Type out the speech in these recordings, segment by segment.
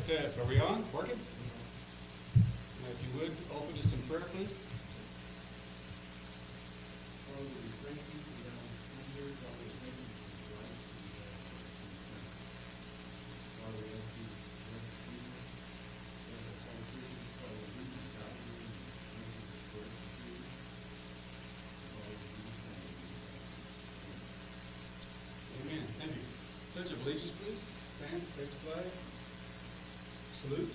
test. Are we on? Working? Now, if you would, open us in prayer, please. Father, we thank you for the opportunity, Father, to make this right. Father, we ask you to bless people, bless our politicians, Father, lead us, guide us, and make us correct to you. Father, we just thank you. Amen. Thank you. Pledge of allegiance, please. Stand, face the flag. Salute.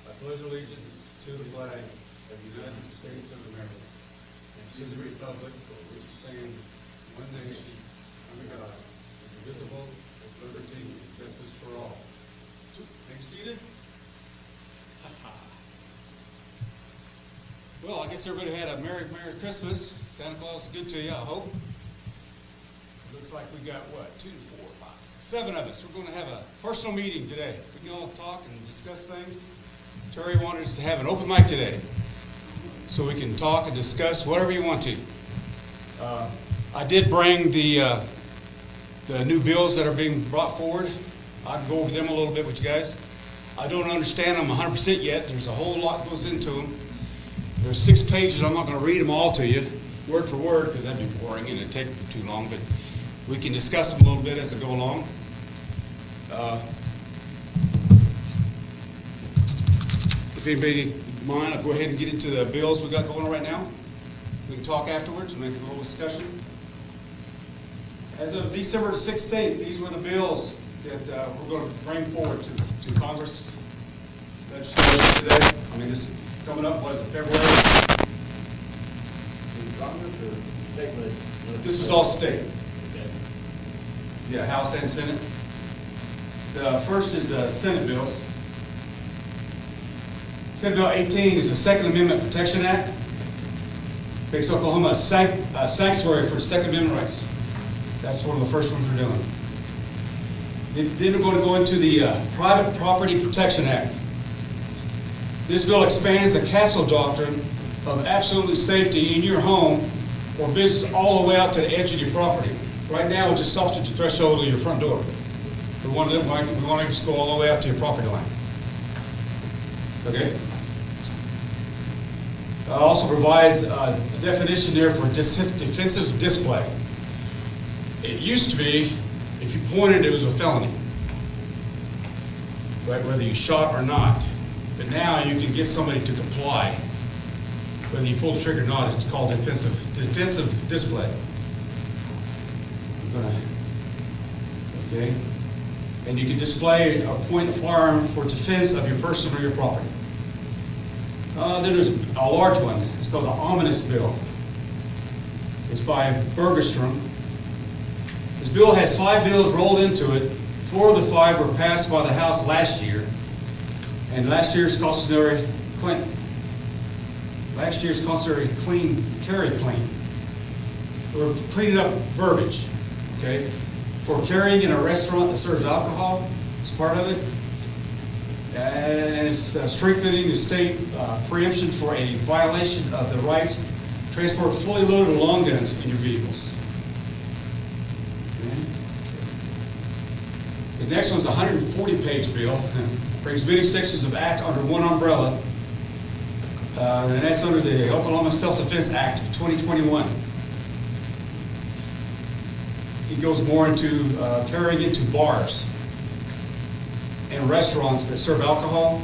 I pledge allegiance to the flag of the United States of America and to the republic for which stands one nation, under God, indivisible, with liberty and justice for all. Are you seated? Well, I guess everybody had a Merry Christmas. Santa Claus is good to you, I hope. Looks like we got, what, 2, 4, 5, 7 of us. We're going to have a personal meeting today. We can all talk and discuss things. Terry wanted us to have an open mic today so we can talk and discuss whatever you want to. I did bring the new bills that are being brought forward. I'll go over them a little bit with you guys. I don't understand them 100% yet. There's a whole lot goes into them. There's 6 pages. I'm not going to read them all to you, word for word, because that'd be boring and it'd take too long. But we can discuss them a little bit as they go along. If anybody mind, I'll go ahead and get into the bills we got going on right now. We can talk afterwards and make a little discussion. As of December 16th, these were the bills that we're going to bring forward to Congress legislation today. I mean, this is coming up, what is it, February? Congress or state legislature? This is all state. Okay. Yeah, House and Senate. The first is Senate bills. Senate Bill 18 is the Second Amendment Protection Act. Makes Oklahoma a sanctuary for the Second Amendment rights. That's one of the first ones we're doing. Then we're going to go into the Private Property Protection Act. This bill expands the castle doctrine of absolute safety in your home or business all the way out to the edge of your property. Right now, it just stops at the threshold of your front door. We want to just go all the way out to your property line. Okay? Also provides a definition there for defensive display. It used to be, if you pointed, it was a felony, right? Whether you shot or not. But now you can get somebody to comply. Whether you pull the trigger or not, it's called defensive display. Okay? And you can display or point a firearm for defense of your person or your property. Then there's a large one. It's called the Ominous Bill. It's by Bergstrom. This bill has 5 bills rolled into it. 4 of the 5 were passed by the House last year. And last year's cautionary clean carry clean. We're cleaning up verbiage, okay? For carrying in a restaurant that serves alcohol, it's part of it. And it's strengthening the state preemption for a violation of the rights to transport fully loaded long guns in your vehicles. Okay. The next one's a 140-page bill. Brings many sections of act under one umbrella. And that's under the Oklahoma Self-Defense Act of 2021. It goes more into carrying into bars and restaurants that serve alcohol.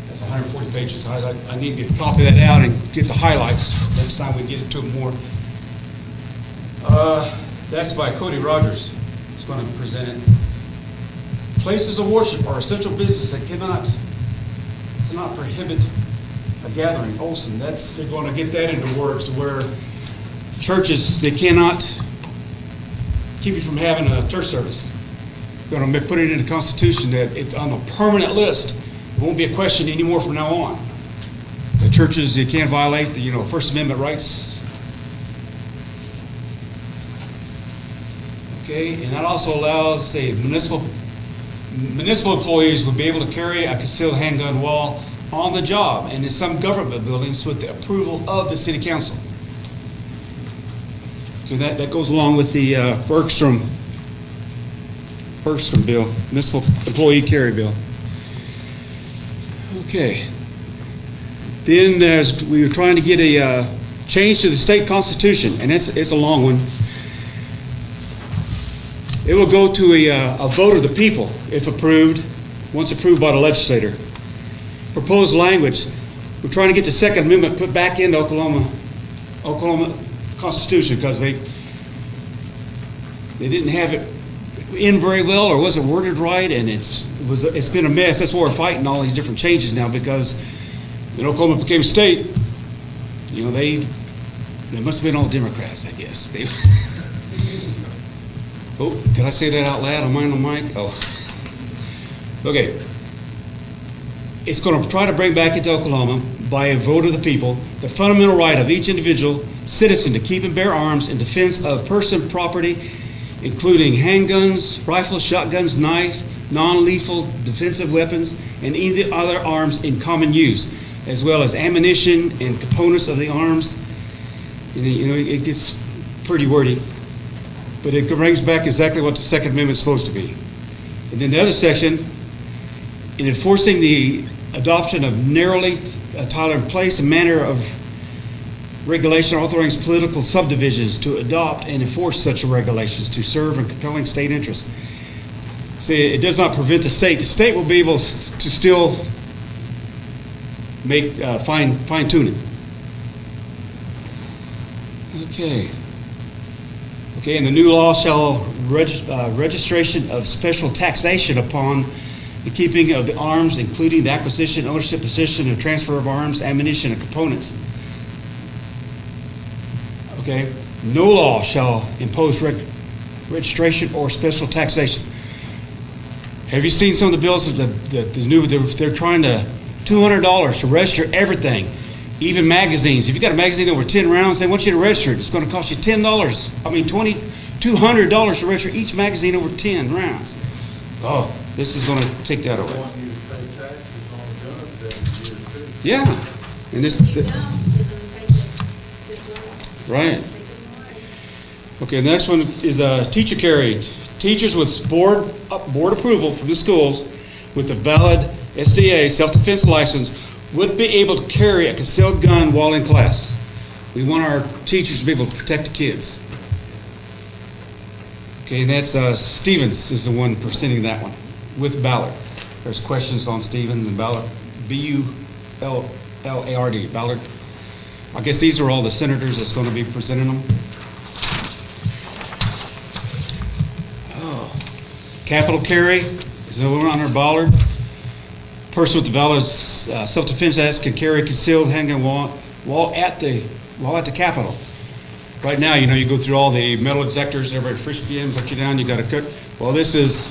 That's 140 pages. I need to copy that out and get the highlights next time we get into it more. That's by Cody Rogers. He's going to present it. Places of worship are essential business that cannot prohibit a gathering. Olson, they're going to get that into words where churches, they cannot keep you from having a church service. They're going to put it in the Constitution that it's on a permanent list. It won't be a question anymore from now on. The churches, they can't violate the First Amendment rights. Okay, and that also allows the municipal employees will be able to carry a concealed handgun while on the job and in some government buildings with the approval of the city council. So that goes along with the Bergstrom bill, municipal employee carry bill. Okay. Then as we were trying to get a change to the state constitution, and it's a long one. It will go to a vote of the people if approved, once approved by the legislator. Proposed language, we're trying to get the Second Amendment put back into Oklahoma Constitution because they didn't have it in very well or wasn't worded right, and it's been a mess. That's why we're fighting all these different changes now, because when Oklahoma became a state, you know, they must have been all Democrats, I guess. Oh, did I say that out loud? Am I on the mic? Oh. Okay. It's going to try to bring back into Oklahoma, by a vote of the people, the fundamental right of each individual citizen to keep and bear arms in defense of person, property, including handguns, rifles, shotguns, knife, non-lethal defensive weapons, and any other arms in common use, as well as ammunition and components of the arms. And, you know, it gets pretty wordy, but it brings back exactly what the Second Amendment is supposed to be. And then the other section, in enforcing the adoption of narrowly tolerant place and manner of regulation authorizing political subdivisions to adopt and enforce such regulations to serve in compelling state interests. See, it does not prevent the state. The state will be able to still make fine tuning. Okay. Okay, and the new law shall registration of special taxation upon the keeping of the arms, including the acquisition, ownership, possession, and transfer of arms, ammunition, and components. Okay, no law shall impose registration or special taxation. Have you seen some of the bills they're trying to $200 to register everything, even magazines. If you got a magazine over 10 rounds, they want you to register it. It's going to cost you $200 to register each magazine over 10 rounds. Oh, this is going to take that away. They want you to pay taxes on guns every year too. Yeah, and this. Right. Okay, the next one is teacher carry. Teachers with board approval from the schools with a valid SDA self-defense license would be able to carry a concealed gun while in class. We want our teachers to be able to protect the kids. Okay, and that's Stevens is the one presenting that one with Ballard. There's questions on Stevens and Ballard. B-U-L-L-A-R-D, Ballard. I guess these are all the senators that's going to be presenting them. Oh. Capital carry is another one under Ballard. Person with the valid self-defense act can carry a concealed handgun while at the Capitol. Right now, you know, you go through all the metal detectors, everybody frisk you in, put you down, you got to cut. Well, this is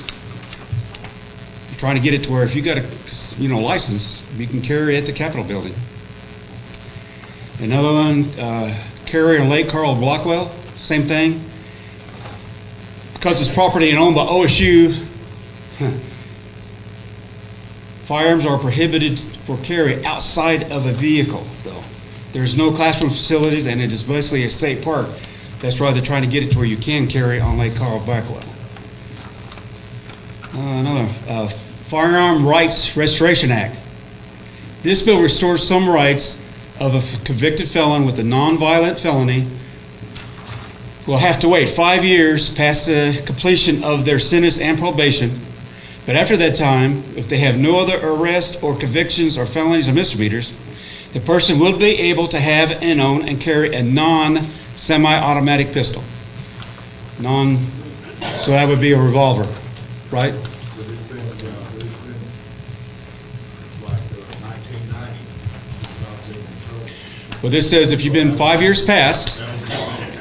you're trying to get it to where if you got a license, you can carry at the Capitol building. Another one, carry on Lake Carl Blackwell, same thing. Because it's property and owned by OSU, firearms are prohibited for carry outside of a vehicle, though. There's no classroom facilities, and it is basically a state park. That's why they're trying to get it to where you can carry on Lake Carl Blackwell. Another, Firearm Rights Restoration Act. This bill restores some rights of a convicted felon with a nonviolent felony will have to wait 5 years past the completion of their sentence and probation. But after that time, if they have no other arrest or convictions or felonies or misdemeanors, the person will be able to have and own and carry a non-semi-automatic pistol. So that would be a revolver, right? But it's been like 1990. Well, this says if you've been 5 years past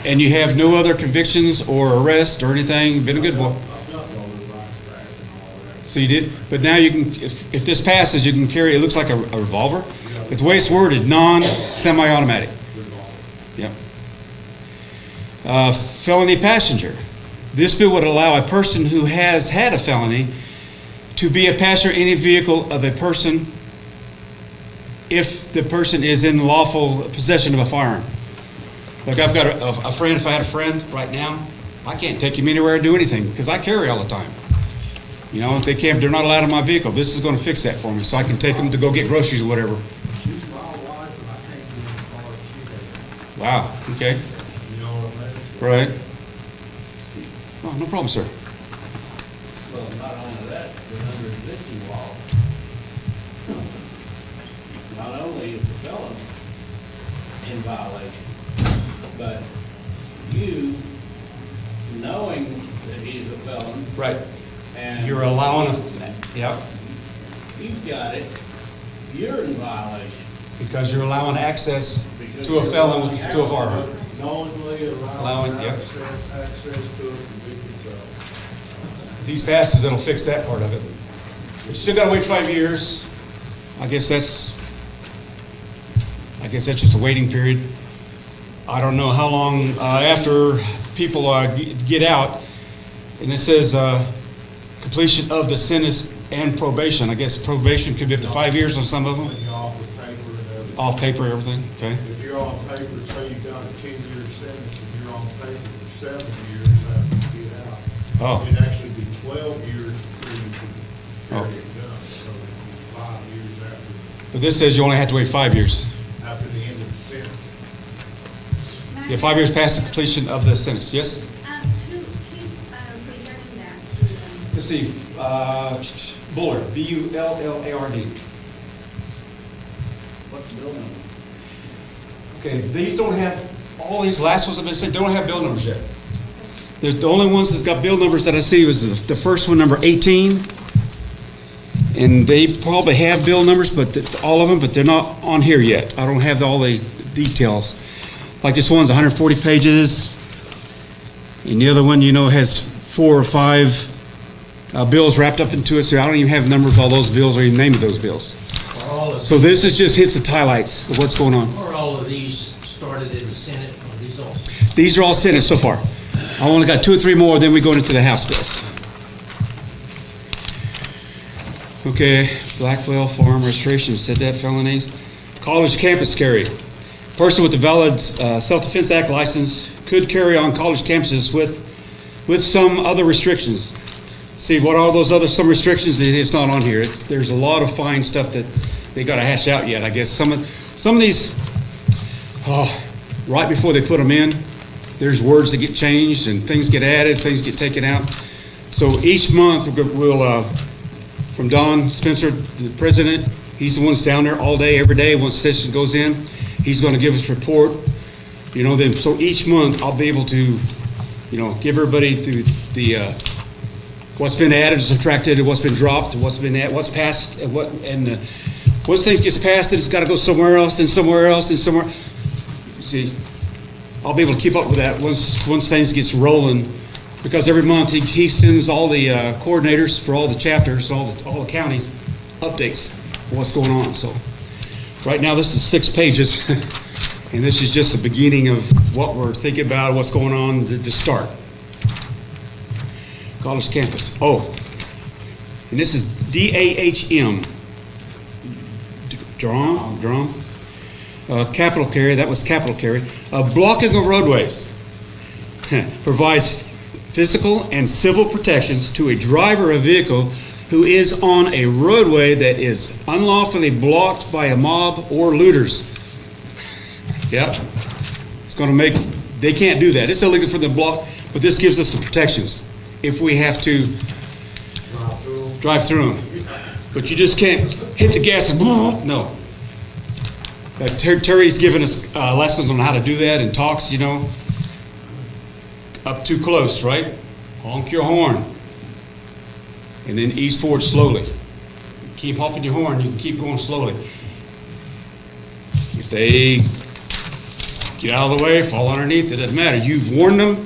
and you have no other convictions or arrest or anything, you've been a good boy. I've got all the right track and all that. So you did, but now you can, if this passes, you can carry, it looks like a revolver. But the way it's worded, non-semi-automatic. Yep. Felony passenger. This bill would allow a person who has had a felony to be a passenger in any vehicle of a person if the person is in lawful possession of a firearm. Like I've got a friend, if I had a friend right now, I can't take him anywhere or do anything because I carry all the time. You know, if they're not allowed in my vehicle. This is going to fix that for me so I can take them to go get groceries or whatever. She's my wife, and I can't get in the car if she doesn't. Wow, okay, You know what I mean? right. Oh, no problem, sir. Well, not only that, but under existing law, not only is the felon in violation, but you, knowing that he's a felon, Right. and You're allowing, yep, you've got it, you're in violation. because you're allowing access Because to a you're felon allowing to a firearm. Knowingly Allowing, allowing yep. access to a convicted felon. These passes, that'll fix that part of it. You still gotta wait 5 years. I guess that's just a waiting period. I don't know how long, after people, get out, and it says, completion of the sentence and probation. I guess probation could be up to 5 years on some of them, When you're off with paper and everything. off paper, everything, okay? If you're on paper, say you've done a 10-year sentence, and you're on paper for 7 years after you get out. Oh. It'd actually be 12 years before you can Oh. carry a gun, so 5 years But this says you only have to wait 5 years. after the end of the sentence. Yeah, 5 years past the completion of the sentence, yes? Who's regarding that? Let's see, Bullard, B-U-L-L-A-R-D. What's the bill number? Okay, these don't have, all these last ones I've been saying, don't have bill numbers yet. There's the only ones that's got bill numbers that I see was the first one, number 18. And they probably have bill numbers, but all of them, but they're not on here yet. I don't have all the details. Like this one's 140 pages. And the other one, you know, has 4 or 5 bills wrapped up into it, so I don't even have numbers of all those bills or even name of those bills. Are all of, So this is just hits the highlights of what's going on. are all of these started in the Senate, or these all? These are all Senate so far. I only got 2 or 3 more, then we go into the House bills. Okay, Blackwell Farm Restoration, said that felonies. College campus carry. Person with a valid Self-Defense Act license could carry on college campuses with some other restrictions. See, what are those other, some restrictions, it's not on here. There's a lot of fine stuff that they gotta hash out yet, I guess. Some of these, right before they put them in, there's words that get changed and things get added, things get taken out. So each month, we'll from Don Spencer, the president, he's the one that's down there all day, every day, once session goes in, he's gonna give us a report. You know, then, so each month, I'll be able to, you know, give everybody the what's been added, subtracted, what's been dropped, what's been what's passed, and once things gets passed, it's gotta go somewhere else, and somewhere else, and somewhere. See, I'll be able to keep up with that once things gets rolling, because every month he sends all the coordinators for all the chapters, all the counties, updates for what's going on. So right now this is 6 pages, and this is just the beginning of what we're thinking about, what's going on to start. College campus. Oh, and this is DAHM. Drum. Capital carry, that was capital carry. Blocking of roadways. Provides physical and civil protections to a driver of a vehicle who is on a roadway that is unlawfully blocked by a mob or looters. Yep. It's going to make, they can't do that. It's illegal for them to block, but this gives us some protections if we have to drive through them. But you just can't hit the gas and no. Terry's given us lessons on how to do that and talks, you know. Up too close, right? Honk your horn. And then ease forward slowly. Keep honking your horn, you can keep going slowly. If they get out of the way, fall underneath, it doesn't matter. You've warned them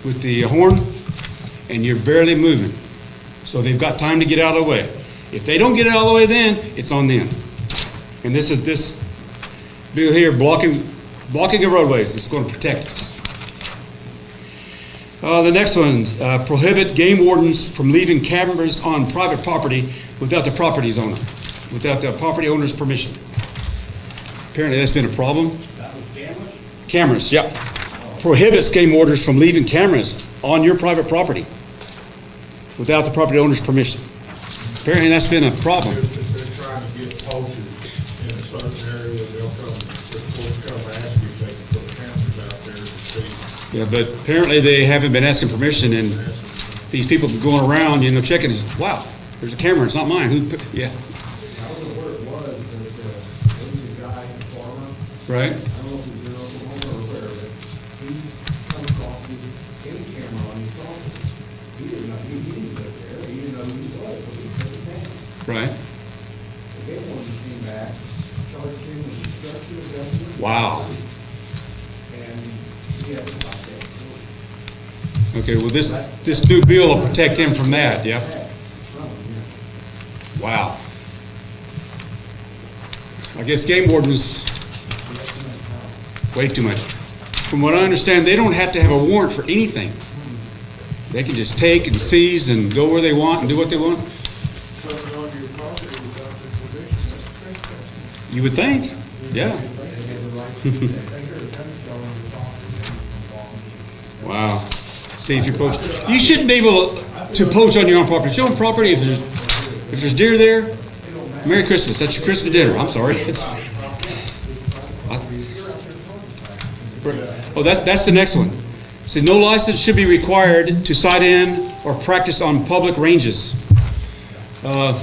with the horn, and you're barely moving. So they've got time to get out of the way. If they don't get out of the way then, it's on them. And this is this bill here, blocking of roadways. It's going to protect us. The next one, prohibit game wardens from leaving cameras on private property without the property owner's permission. Apparently that's been a problem. That was cameras? Cameras, yep. prohibits game wardens from leaving cameras on your private property without the property owner's permission. Apparently, that's been a problem. If they're trying to get poachers in a certain area, they'll come, the courts come ask you if they can put cameras out there to see. Yeah, but apparently they haven't been asking permission, and these people going around, checking, wow, there's a camera, it's not mine, yeah, I don't know where it was, but there was a guy, a farmer, right? I don't know if he was in Oklahoma or where, but he come across with any camera on his property. He didn't know, he didn't live there, he didn't know who he was, but he took it down. Right. The game warden came back, charged him with destruction of evidence. Wow. And he had to stop that. Okay, well, this new bill will protect him from that, yeah? Wow. I guess game wardens, way too much. From what I understand, they don't have to have a warrant for anything. They can just take and seize and go where they want and do what they want. Something on your property without the permission, that's trespassing. You would think, yeah. They have the right to do that. They heard a gun show on your property. Wow. See if you poach. You shouldn't be able to poach on your own property. It's your own property. If there's deer there, Merry Christmas. That's your Christmas dinner. I'm sorry. Oh, that's the next one. See, no license should be required to sight in or practice on public ranges. I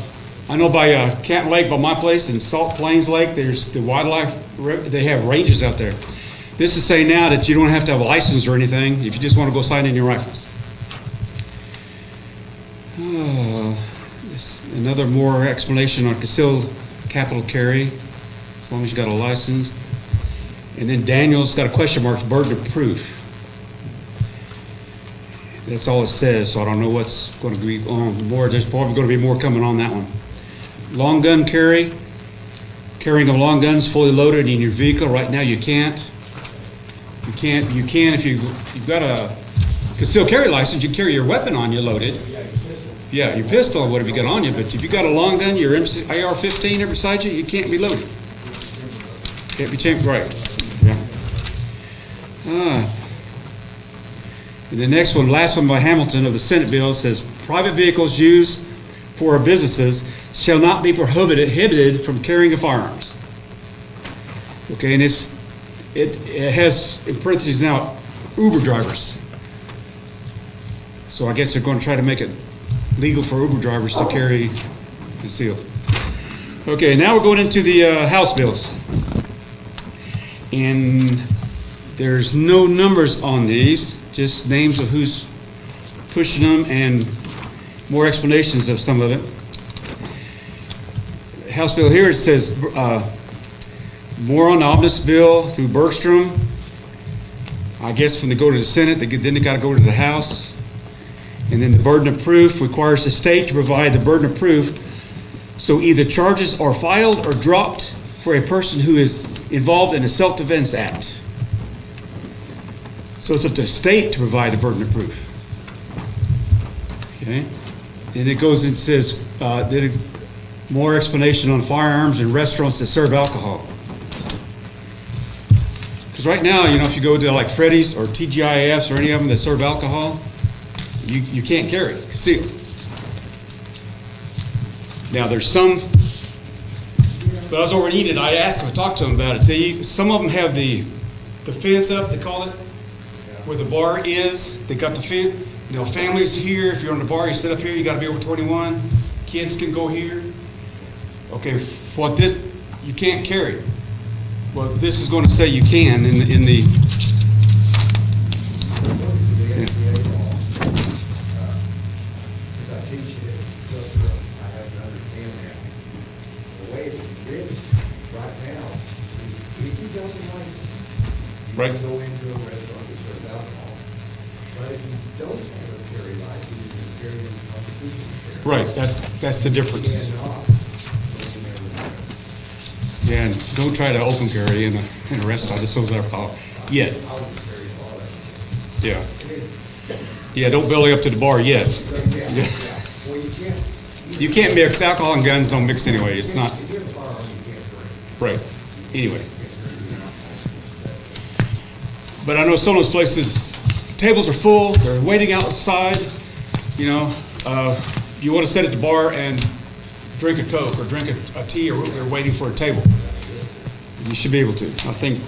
know by Canton Lake, by my place, and Salt Plains Lake, there's the wildlife, they have ranges out there. This is saying now that you don't have to have a license or anything if you just want to go sight in your rifles. Another more explanation on concealed capital carry, as long as you got a license. And then Daniel's got a question mark, burden of proof. That's all it says, so I don't know what's going to be on more. There's probably going to be more coming on that one. Long gun carry, carrying of long guns fully loaded in your vehicle. Right now you can't. You can if you've got a concealed carry license, you carry your weapon on you loaded. Yeah, your pistol or whatever you got on you, but if you got a long gun, your AR-15 there beside you, you can't be loaded. Can't be champed, right. Yeah. And the next one, last one by Hamilton of the Senate bill says, private vehicles used for businesses shall not be prohibited from carrying of firearms. Okay, and it has in parentheses now Uber drivers. So I guess they're going to try to make it legal for Uber drivers to carry concealed. Okay, now we're going into the House bills. And there's no numbers on these, just names of who's pushing them and more explanations of some of it. House bill here, it says more on the omnibus bill through Bergstrom. I guess when they go to the Senate, then they got to go to the House. And then the burden of proof requires the state to provide the burden of proof. So either charges are filed or dropped for a person who is involved in a self-defense act. So it's up to the state to provide the burden of proof. Okay? And it goes and says, more explanation on firearms and restaurants that serve alcohol. Because right now, if you go to like Freddy's or TGIFs or any of them that serve alcohol, you can't carry it, concealed. Now there's some, but I was over in Eden, I asked them, I talked to them about it. Some of them have the fence up, they call it, where the bar is. They got the fence. Families here, if you're on the bar, you sit up here, you got to be over 21. Kids can go here. Okay, what this, you can't carry. Well, this is going to say you can in the right. Go into a restaurant that serves alcohol. But if you don't have a carry license, you can carry in constitutional carry. Right, that's the difference. You cannot. Yeah, and don't try to open carry in a restaurant that serves alcohol yet. I would carry all that. Yeah. Yeah, don't belly up to the bar yet. Yeah. Well, You can't mix alcohol and guns. Don't mix anyway. It's not if you have a firearm, you can't drink. right. Anyway. But I know some of those places, tables are full, they're waiting outside, you know. You want to sit at the bar and drink a Coke or drink a tea, or they're waiting for a table. You should be able to. I think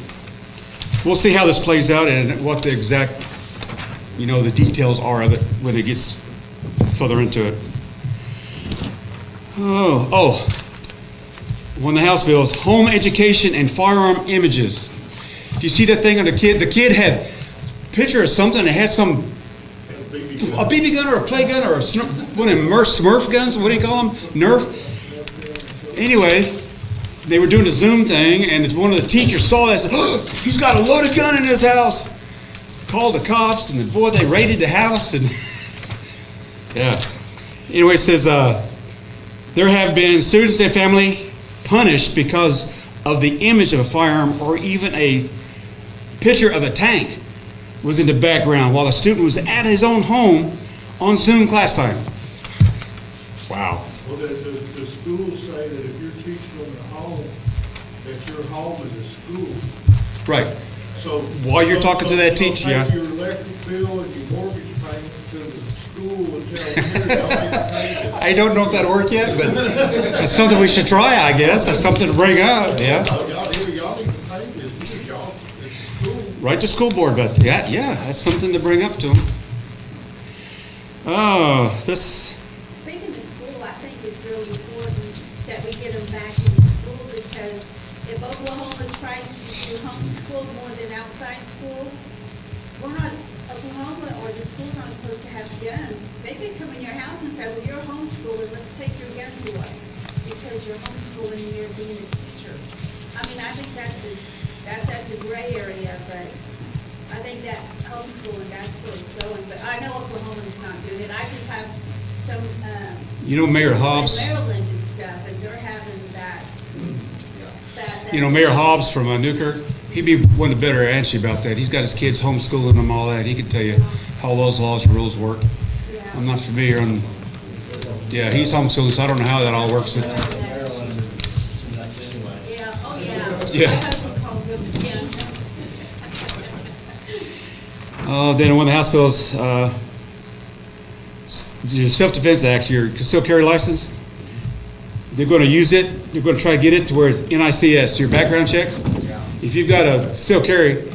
we'll see how this plays out and what the exact, you know, the details are of it when it gets further into it. Oh, one of the House bills, home education and firearm images. Do you see that thing on the kid? The kid had a picture of something that had some, a BB gun or a play gun or one of them Smurf guns, what do you call them? Nerf? Anyway, they were doing a Zoom thing, and one of the teachers saw that and said, oh, he's got a loaded gun in his house. Called the cops, and boy, they raided the house, and yeah. Anyway, it says, there have been students and family punished because of the image of a firearm or even a picture of a tank was in the background while the student was at his own home on Zoom class time. Wow. Well, the schools say that if you're teaching them at home, that your home is a school. Right. So while you're talking to that teacher, yeah. Take your electric bill and your mortgage payment to the school and tell them, here, y'all need to pay this. I don't know if that'll work yet, but that's something we should try, I guess. That's something to bring out, yeah. Y'all need to pay this, because y'all, it's a school. Right to school board, but yeah, that's something to bring up to them. Oh, this, Speaking of school, I think it's really important that we get them back in school, because if Oklahoma tries to do homeschool more than outside school, we're not, Oklahoma or the school's not supposed to have guns. They could come in your house and say, well, you're homeschooling, let's take your guns away, because you're homeschooling and you're being a teacher. I mean, I think that's a gray area, but I think that homeschooling, that's where it's going. But I know Oklahoma's not doing it. I just have some, you know, Mayor Hobbs. Maryland and stuff, and they're having that. You know, Mayor Hobbs from Newkirk, he'd be one to better answer you about that. He's got his kids homeschooling them, all that. He can tell you how those laws and rules work. Yeah. I'm not familiar on, yeah, he's homeschooling, so I don't know how that all works. But Maryland is nuts anyway. Yeah, oh, yeah. Yeah. My husband calls them, yeah. Then one of the House bills, your Self-Defense Act, your concealed carry license, they're going to use it, they're going to try to get it to where it's NICS, your background check. If you've got a concealed carry,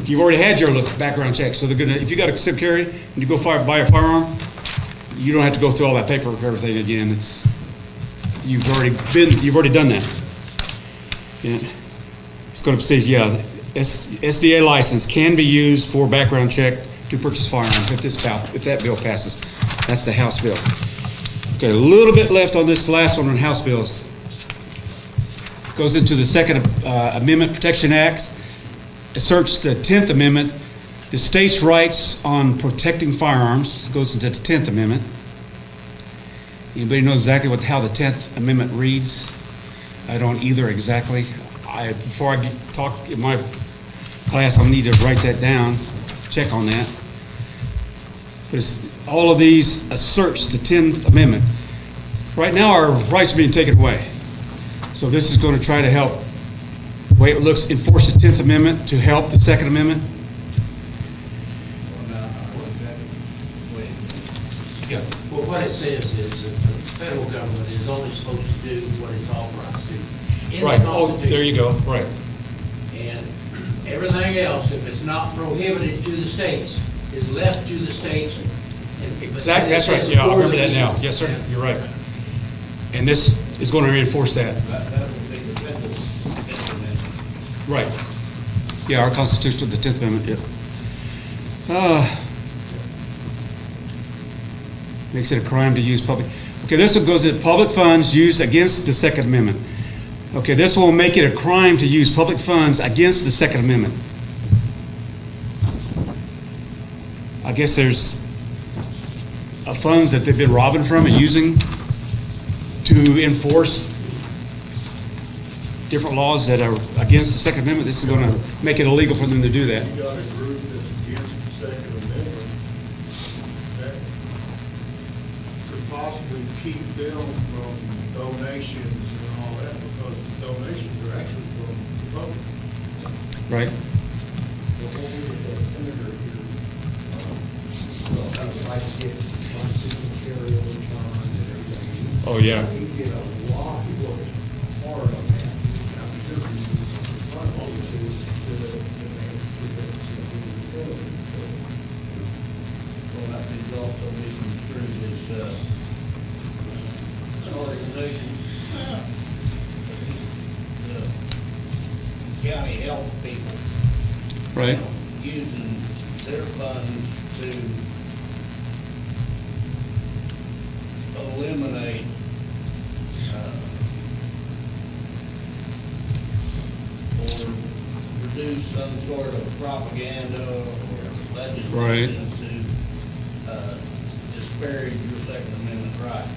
you've already had your background check, so they're going to, if you got a concealed carry and you go buy a firearm, you don't have to go through all that paperwork, everything again. You've already done that. Yeah. It's going to say, yeah, SDA license can be used for background check to purchase firearms if that bill passes. That's the House bill. Okay, a little bit left on this last one on House bills. Goes into the Second Amendment Protection Act. Asserts the 10th Amendment, the state's rights on protecting firearms. Goes into the 10th Amendment. Anybody know exactly how the 10th Amendment reads? I don't either exactly. Before I talk in my class, I'll need to write that down, check on that. But all of these asserts the 10th Amendment. Right now, our rights are being taken away. So this is going to try to help, the way it looks, enforce the 10th Amendment to help the Second Amendment. Yeah. Well, what it says is that the federal government is only supposed to do what it's authorized to do. In the Right, oh, Constitution. there you go, right. And everything else, if it's not prohibited to the states, is left to the states. Exactly, that's right, yeah, I remember that now. Yes, sir, you're right. And this is going to reinforce that. That would be the fifth amendment. Right. Yeah, our Constitution, the 10th Amendment, yeah. Makes it a crime to use public. Okay, this one goes to public funds used against the Second Amendment. Okay, this will make it a crime to use public funds against the Second Amendment. I guess there's funds that they've been robbing from and using to enforce different laws that are against the Second Amendment. This is going to make it illegal for them to do that. You got a group that's against the Second Amendment that could possibly keep them from donations and all that, because the donations are actually from the public. Right? Oh, yeah. He did a lot, he worked hard on that. I'm sure he was part of all this is the man who did that. Well, I think also mission through this, organization, the county health people. Right. Using their funds to eliminate, or reduce some sort of propaganda or Right. legislation to, disparage your Second Amendment right.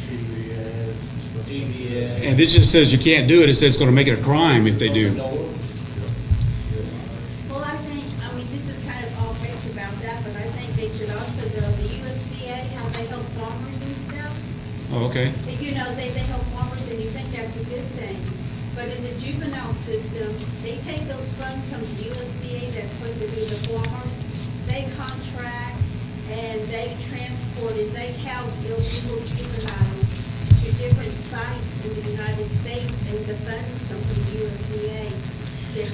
TV ads. TV ads. And this just says you can't do it, it says it's gonna make it a crime if they do. Well, I think, I mean, this is kind of all based about that, but I think they should also go, the USDA, how they help farmers and stuff. Oh, okay. You know, they help farmers, and you think that's a good thing. But in the juvenile system, they take those funds from the USDA that's supposed to be the farmers, they contract and they transport and they house illegal juveniles to different sites in the United States, and the funds come from the USDA. They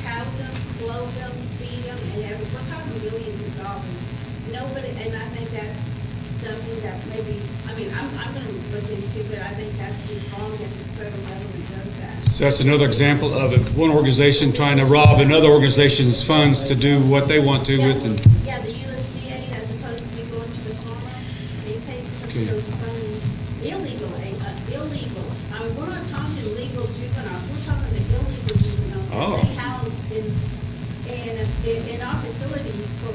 house them, clothe them, feed them, and we're talking millions of dollars. Nobody, and I think that's something that maybe, I mean, I'm gonna look into it, I think that's just wrong that the federal government does that. So that's another example of it, one organization trying to rob another organization's funds to do what they want to with, and, Yeah, the USDA, as opposed to be going to the farmer, they take some Okay. of those funds illegally, illegal. I mean, we're not talking legal juveniles, we're talking the illegal juveniles. that Oh. They house in our facilities for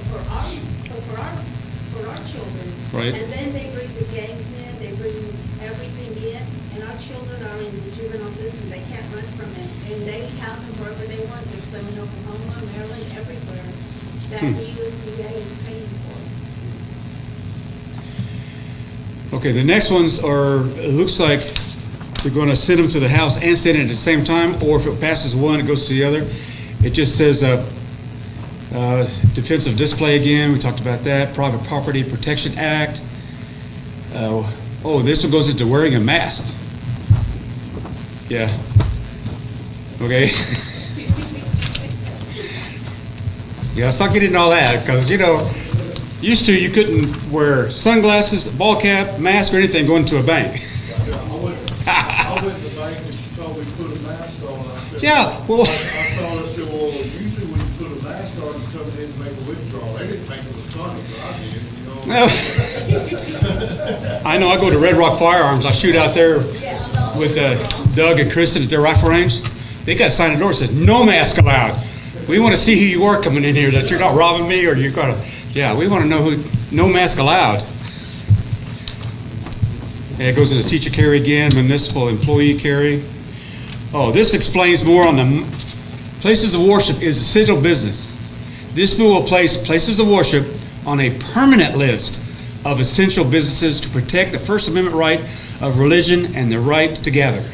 our children. Right. And then they bring the gangs in, they bring everything in, and our children are in the juvenile system, they can't run from it. And they house them wherever they want, there's some in Oklahoma, Maryland, everywhere, that the USDA is paying for. okay, the next ones are, it looks like they're gonna send them to the House and Senate at the same time, or if it passes one, it goes to the other. It just says, defensive display again, we talked about that, Private Property Protection Act. Oh, this one goes into wearing a mask. Yeah. Okay. Yeah, let's not get into all that, because, you know, used to, you couldn't wear sunglasses, ball cap, mask, or anything going to a bank. I went to the bank and she told me to put a mask on. I said, Yeah, well- I told her, I said, well, usually when you put a mask on, you come in to make a withdrawal. They didn't think it was funny, but I did, you know. I know, I go to Red Rock Firearms, I shoot out there with Doug and Kristen at their rifle range. They got a sign at the door that said, "No mask allowed." We want to see who you are coming in here, that you're not robbing me or you're gonna, yeah, we want to know who, no mask allowed. And it goes into teacher carry again, municipal employee carry. Oh, this explains more on the places of worship is essential business. This bill will place places of worship on a permanent list of essential businesses to protect the First Amendment right of religion and the right to gather.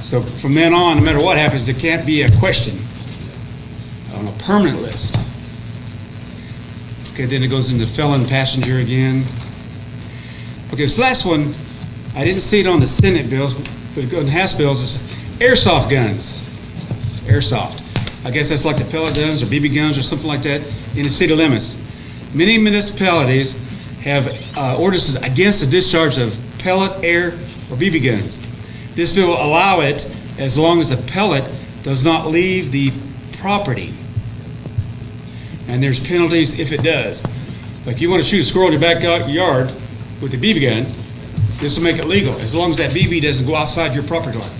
So from then on, no matter what happens, there can't be a question on a permanent list. Okay, then it goes into felon passenger again. Okay, this last one, I didn't see it on the Senate bills, but it goes in House bills, is airsoft guns. Airsoft. I guess that's like the pellet guns or BB guns or something like that in the city limits. Many municipalities have ordinances against the discharge of pellet, air, or BB guns. This bill will allow it as long as the pellet does not leave the property. And there's penalties if it does. Like you want to shoot a squirrel in your backyard with a BB gun, this will make it legal, as long as that BB doesn't go outside your property line.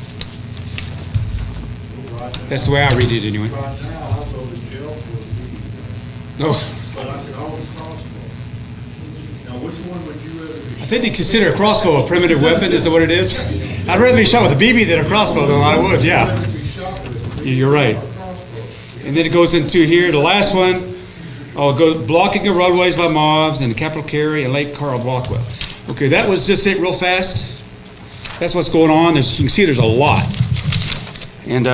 That's the way I read it anyway. Right now, I'll go to jail for a BB gun, No, but I can always crossbow. Now, which one would you rather be? I think they consider a crossbow a primitive weapon, is that what it is? I'd rather be shot with a BB than a crossbow, though, I would, yeah. Rather be shot with a You're right. crossbow. And then it goes into here, the last one, oh, it goes blocking of roadways by mobs and Capitol Carry and Lake Carl Blockwell. Okay, that was just it real fast. That's what's going on. As you can see, there's a lot. And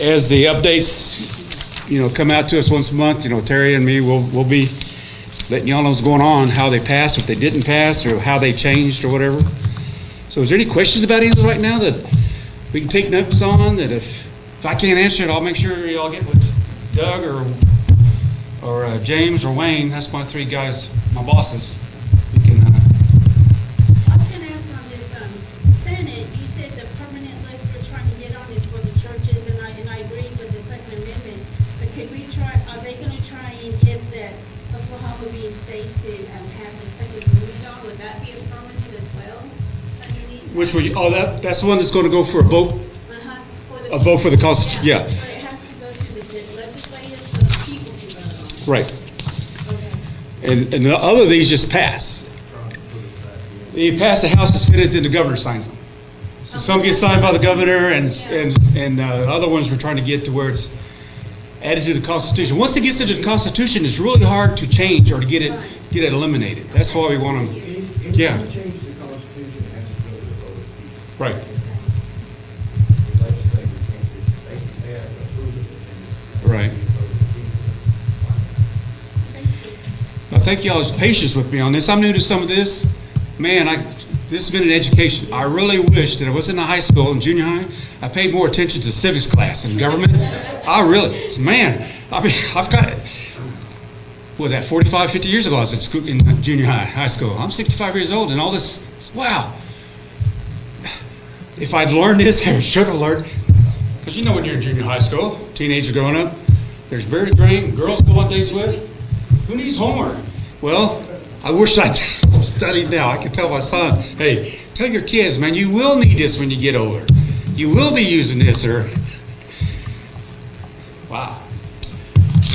as the updates, you know, come out to us once a month, you know, Terry and me, we'll be letting y'all know what's going on, how they passed, if they didn't pass, or how they changed or whatever. So is there any questions about either right now that we can take notes on, that if I can't answer it, I'll make sure y'all get with Doug or James or Wayne? That's my three guys, my bosses. We can, I was gonna ask on this, Senate, you said the permanent list we're trying to get on is for the churches, and I agree with the Second Amendment, but could we try, are they gonna try and get that Oklahoma being safe to, have the Second Amendment on, would that be a permanent as well? Underneath which that? that's the one that's going to go for a vote, For a vote for the Constitution, yeah. But it has to go to the legislature so the people can vote on it. Right. Okay. And the other of these just pass. You pass the House, the Senate, then the governor signs them. So some get signed by the governor, and other ones we're trying to get to where it's added to the Constitution. Once it gets into the Constitution, it's really hard to change or to get it eliminated. That's why we want them. Yeah. Anytime you change the Constitution, it has to go to the vote of people. Right. The legislature can't just, they can pass and approve it, and Right. it's the vote of the people. Thank you. Now, thank y'all's patience with me on this. I'm new to some of this. Man, this has been an education. I really wish that I was in the high school and junior high, I paid more attention to civics class and government. Man, I mean, I've got it. Well, that 45, 50 years ago, I was in school, in junior high school. I'm 65 years old, and all this, wow. If I'd learned this, I should have learned. Because you know when you're in junior high school, teenagers growing up, there's beer to drink, girls go on dates with. Who needs homework? Well, I wish I'd studied now. I can tell my son, hey, tell your kids, man, you will need this when you get older. You will be using this, or wow.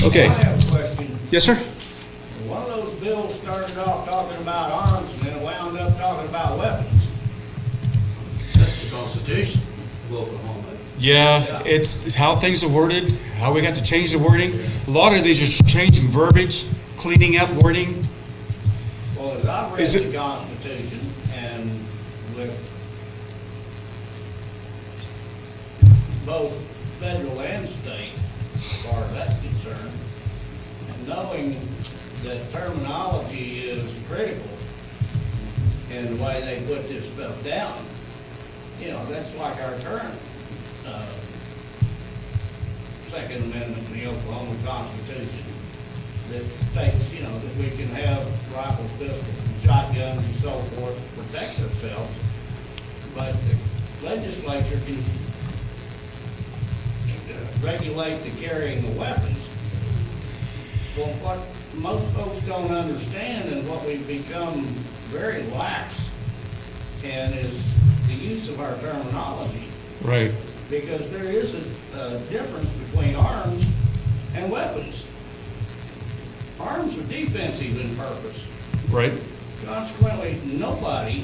Okay. I have a question. Yes, sir? One of those bills started off talking about arms and then it wound up talking about weapons. That's the Constitution of Oklahoma. Yeah, it's how things are worded, how we got to change the wording. A lot of these are changing verbiage, cleaning up wording. Well, as I've read Is it- the Constitution and with both federal and state, as far as that's concerned, and knowing that terminology is critical in the way they put this stuff down, you know, that's like our current, Second Amendment to the Oklahoma Constitution that states, you know, that we can have rifles, pistols, and shotguns and so forth to protect ourselves, but the legislature can regulate the carrying of weapons. Well, what most folks don't understand and what we've become very lax in is the use of our terminology, Right. because there is a difference between arms and weapons. Arms are defensive in purpose. Right. Consequently, nobody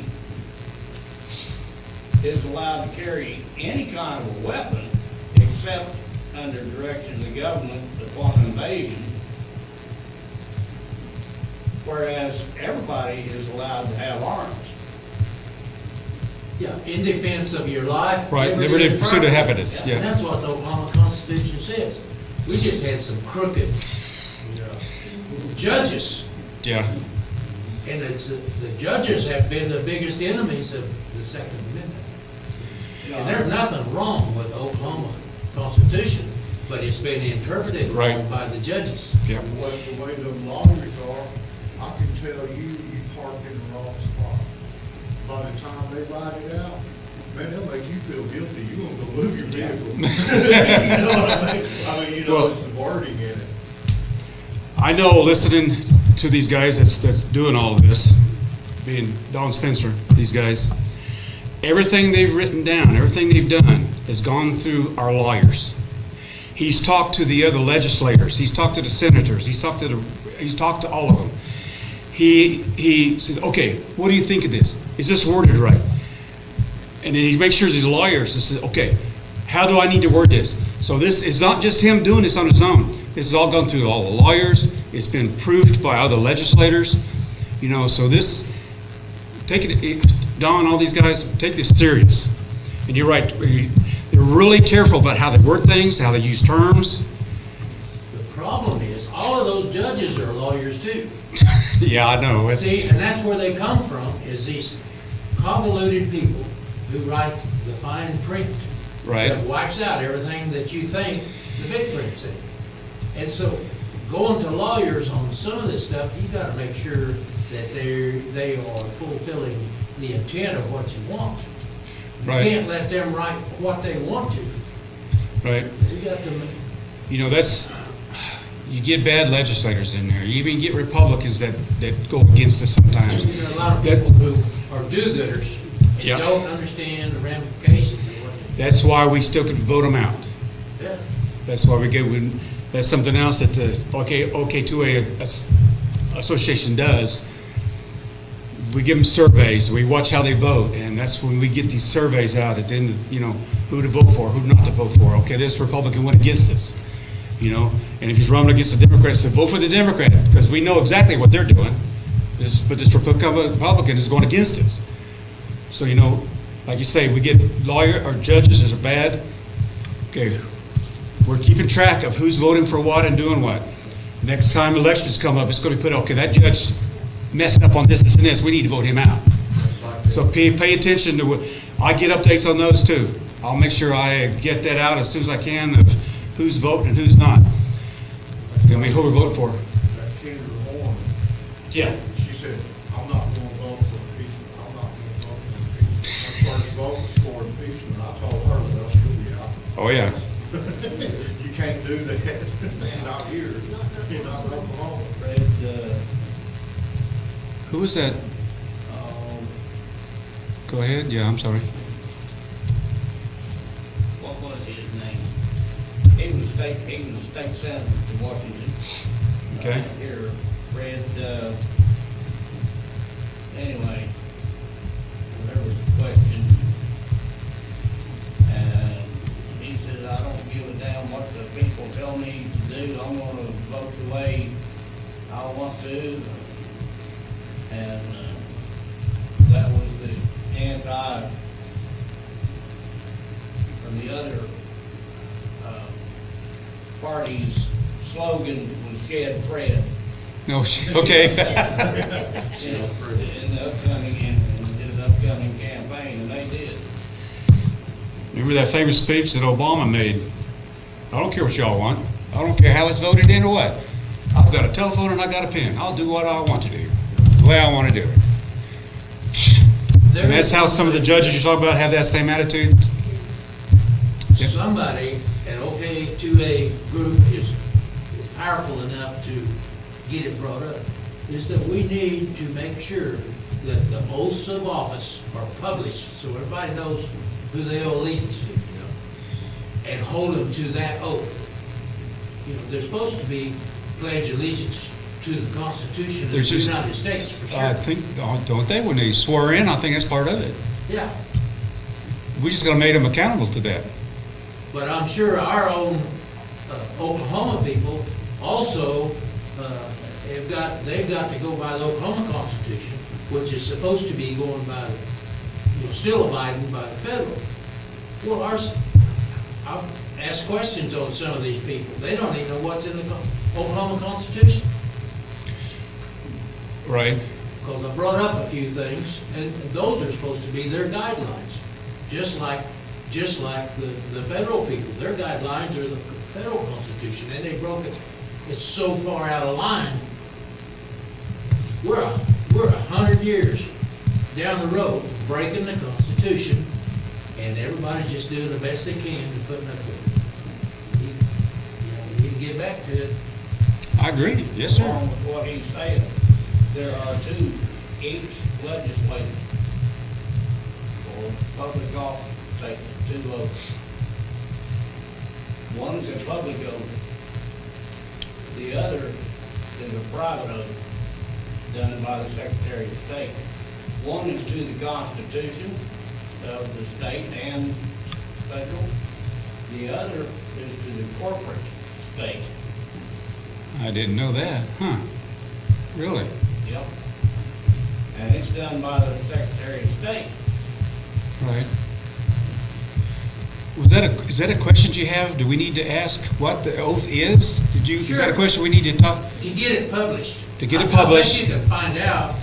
is allowed to carry any kind of a weapon except under direction of the government upon invasion. Whereas everybody is allowed to have arms. Yeah, in defense of your life. Right, liberty, and pursuit of property. happiness, yeah. And that's what the Oklahoma Constitution says. We just had some crooked judges, Yeah. and the judges have been the biggest enemies of the Second Amendment. And there's nothing wrong with the Oklahoma Constitution, but it's been interpreted Right. wrong by the judges. Yeah. The way the lawyers are, I can tell you parked in the wrong spot. By the time they write it out, man, they'll make you feel guilty. You won't go move your vehicle. You know what I mean? I mean, you know, Well- it's the wording in it. I know listening to these guys that's doing all of this, being Don Spencer, these guys, everything they've written down, everything they've done has gone through our lawyers. He's talked to the other legislators, he's talked to the senators, he's talked to all of them. He said, okay, what do you think of this? Is this worded right? And then he makes sure these lawyers and says, okay, how do I need to word this? So this is not just him doing this on his own. This has all gone through all the lawyers. It's been proved by other legislators. You know, so this, Don, all these guys, take this serious. And you're right, they're really careful about how they word things, how they use terms. The problem is, all of those judges are lawyers too. Yeah, I know. It's, See, and that's where they come from, is these convoluted people who write the fine print. Right. That wipes out everything that you think the big print said. And so, going to lawyers on some of this stuff, you gotta make sure that they are fulfilling the intent of what you want. You Right. can't let them write what they want to. right. You got to, You know, you get bad legislators in there. You even get Republicans that go against us sometimes. there are a lot of people who are do-gooders and Yeah. don't understand the ramifications of what That's why we still can vote them out. they, yeah. That's why that's something else that the OK2A Association does. We give them surveys, we watch how they vote, and that's when we get these surveys out at the end, who to vote for, who not to vote for. Okay, this Republican went against us, and if he's running against a Democrat, say, vote for the Democrat, because we know exactly what they're doing. But this Republican is going against us. So, like you say, we get or judges that are bad. Okay, we're keeping track of who's voting for what and doing what. Next time elections come up, it's going to be put, okay, that judge messing up on this, this, and this, we need to vote him out. So pay attention to what, I get updates on those too. I'll make sure I get that out as soon as I can of who's voting and who's not. I mean, who we're voting for. That Kendra Horn, Yeah. she said, I'm not going to vote for impeachment, I'm not going to vote for impeachment. My first vote was for impeachment, I told her, well, she'll be out. Oh, yeah. You can't do that, not here, not in Oklahoma. Fred, Who was that? Go ahead. Yeah, I'm sorry. what was his name? He was state senator in Washington. Okay. Here, Fred, anyway, there was a question, and he said, I don't give a damn what the people tell me to do, I'm gonna vote the way I want to. And, that was the anti, from the other, party's slogan was Shed Fred. No, okay. You know, in his upcoming campaign, and they did. Remember that famous speech that Obama made? I don't care what y'all want. I don't care how it's voted in or what. I've got a telephone and I got a pen. I'll do what I want to do, the way I want to do it. And that's how some of the judges you talk about have that same attitude. Yep. Somebody at OK2A group is powerful enough to get it brought up, is that we need to make sure that the oaths of office are published so everybody knows who they owe allegiance to, and hold them to that oath. They're supposed to be pledge allegiance to the Constitution of the There's just- United States, for I sure. think, don't they? When they swore in, I think that's part of it. Yeah, We just gotta make them accountable to that. but I'm sure our own Oklahoma people also they've got to go by the Oklahoma Constitution, which is supposed to be going by, still abiding by the federal. Well, I've asked questions on some of these people. They don't even know what's in the Oklahoma Constitution. Right. Because I brought up a few things, and those are supposed to be their guidelines, just like the federal people. Their guidelines are the federal Constitution, and they broke it. It's so far out of line. We're 100 years down the road breaking the Constitution, and everybody's just doing the best they can to putting up with it. We need to get back to it. I agree. Yes, sir. Along with what he's saying, there are each legislator for public office, take 2 oaths. One's a public oath, the other is a private oath done by the Secretary of State. One is to the Constitution of the state and federal. The other is to the corporate state. I didn't know that. Huh. Really? Yep. And it's done by the Secretary of State. Right. Is that a question you have? Do we need to ask what the oath is? Is that a Sure. question we need to talk? To get it published. to get it I bet published, you can find out.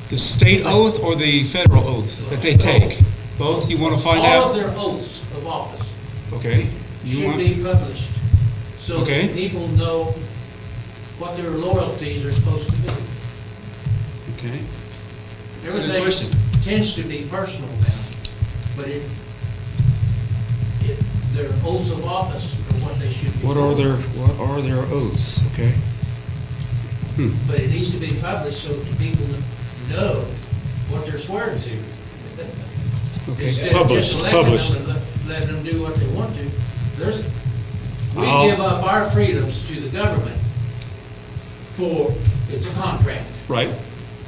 the state oath or the federal oath that they take? Both, you want to find All of out? their oaths of office Okay. You should want, be published, so Okay. that people know what their loyalties are supposed to be. okay. That's a good Everything question. tends to be personal now, but their oaths of office are what they should be. What are their oaths, okay? But it needs to be published so that people know what they're swearing to. Okay, Instead of just published, electing them published. and letting them do what they want to. We I'll- give up our freedoms to the government for, it's a contract, Right,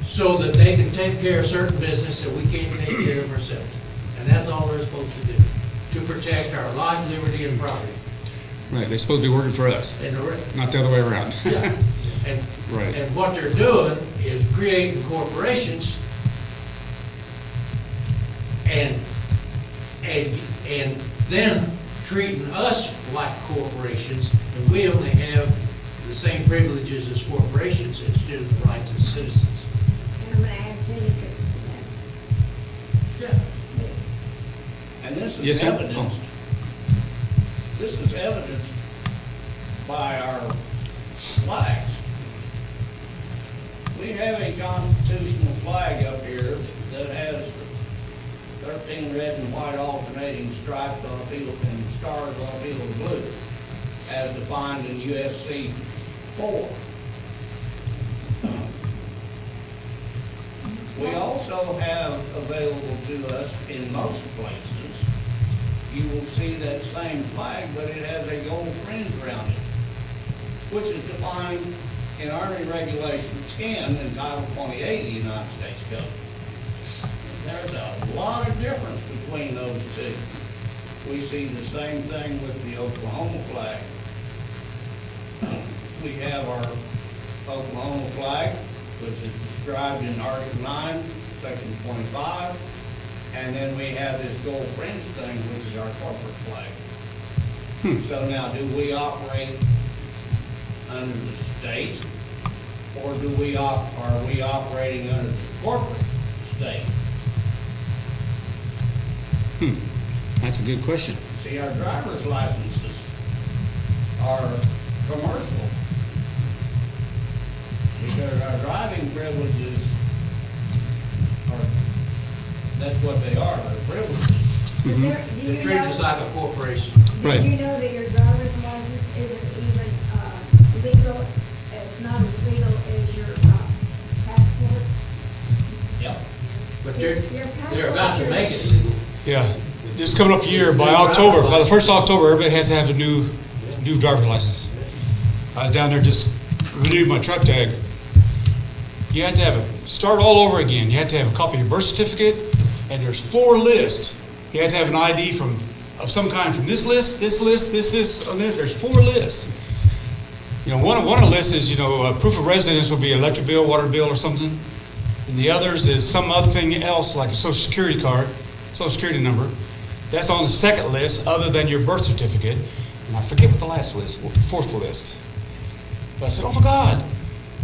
so that they can take care of certain business that we can't take care of ourselves. And that's all they're supposed to do, to protect our life, liberty, and property. right, they're supposed to be working for us, And the re- not the other way around. yeah. And, Right. and what they're doing is creating corporations and then treating us like corporations, and we only have the same privileges as corporations instead of the rights as citizens. And I'm gonna add Jennifer to Yeah. And this Yes, is ma'am? evidenced, this is evidenced by our flags. We have a constitutional flag up here that has 13 red and white alternating stripes on a field and stars on a field of blue, as defined in USC 4. We also have available to us in most places, you will see that same flag, but it has a gold fringe around it, which is defined in Army Regulation 10 and Title 28 of the United States Code. There's a lot of difference between those two. We see the same thing with the Oklahoma flag. We have our Oklahoma flag, which is described in Article 9, Section 25, and then we have this gold fringe thing, which is our corporate flag. So now, do we operate under the state, or are we operating under the corporate state? That's a good question. See, our driver's licenses are commercial. Because our driving privileges are, that's what they are, they're privileges. Do They you treat us know, like a corporation. Right. do you know that your driver's license isn't even, legal, it's not as legal as your, passport? Yep. But Your they're about to passport make is- it legal. Yeah, this coming up a year, by October, by the first of October, everybody has to have a new driver's license. I was down there just renewed my truck tag. You had to have start all over again. You had to have a copy of your birth certificate, and there's 4 lists. You had to have an ID of some kind from this list, and this. There's 4 lists. You know, one of the lists is, proof of residence would be electric bill, water bill, or something. And the others is some other thing else, like a social security card, social security number. That's on the second list, other than your birth certificate. And I forget what the last list, what the 4th list. But I said, oh my God,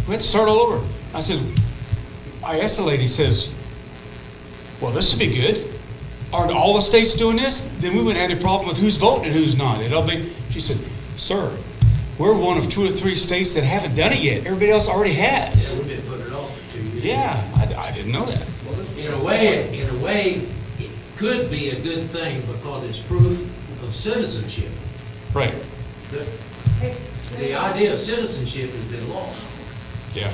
we have to start all over. I asked the lady, says, well, this would be good. Are all the states doing this? Then we wouldn't have any problem with who's voting and who's not. She said, sir, we're one of 2 or 3 states that haven't done it yet. Everybody else already has. Yeah, we've been put it off for 2 years. Yeah, I didn't know that. In a way, it could be a good thing because it's proof of citizenship. Right, The idea of citizenship has been lost. yeah.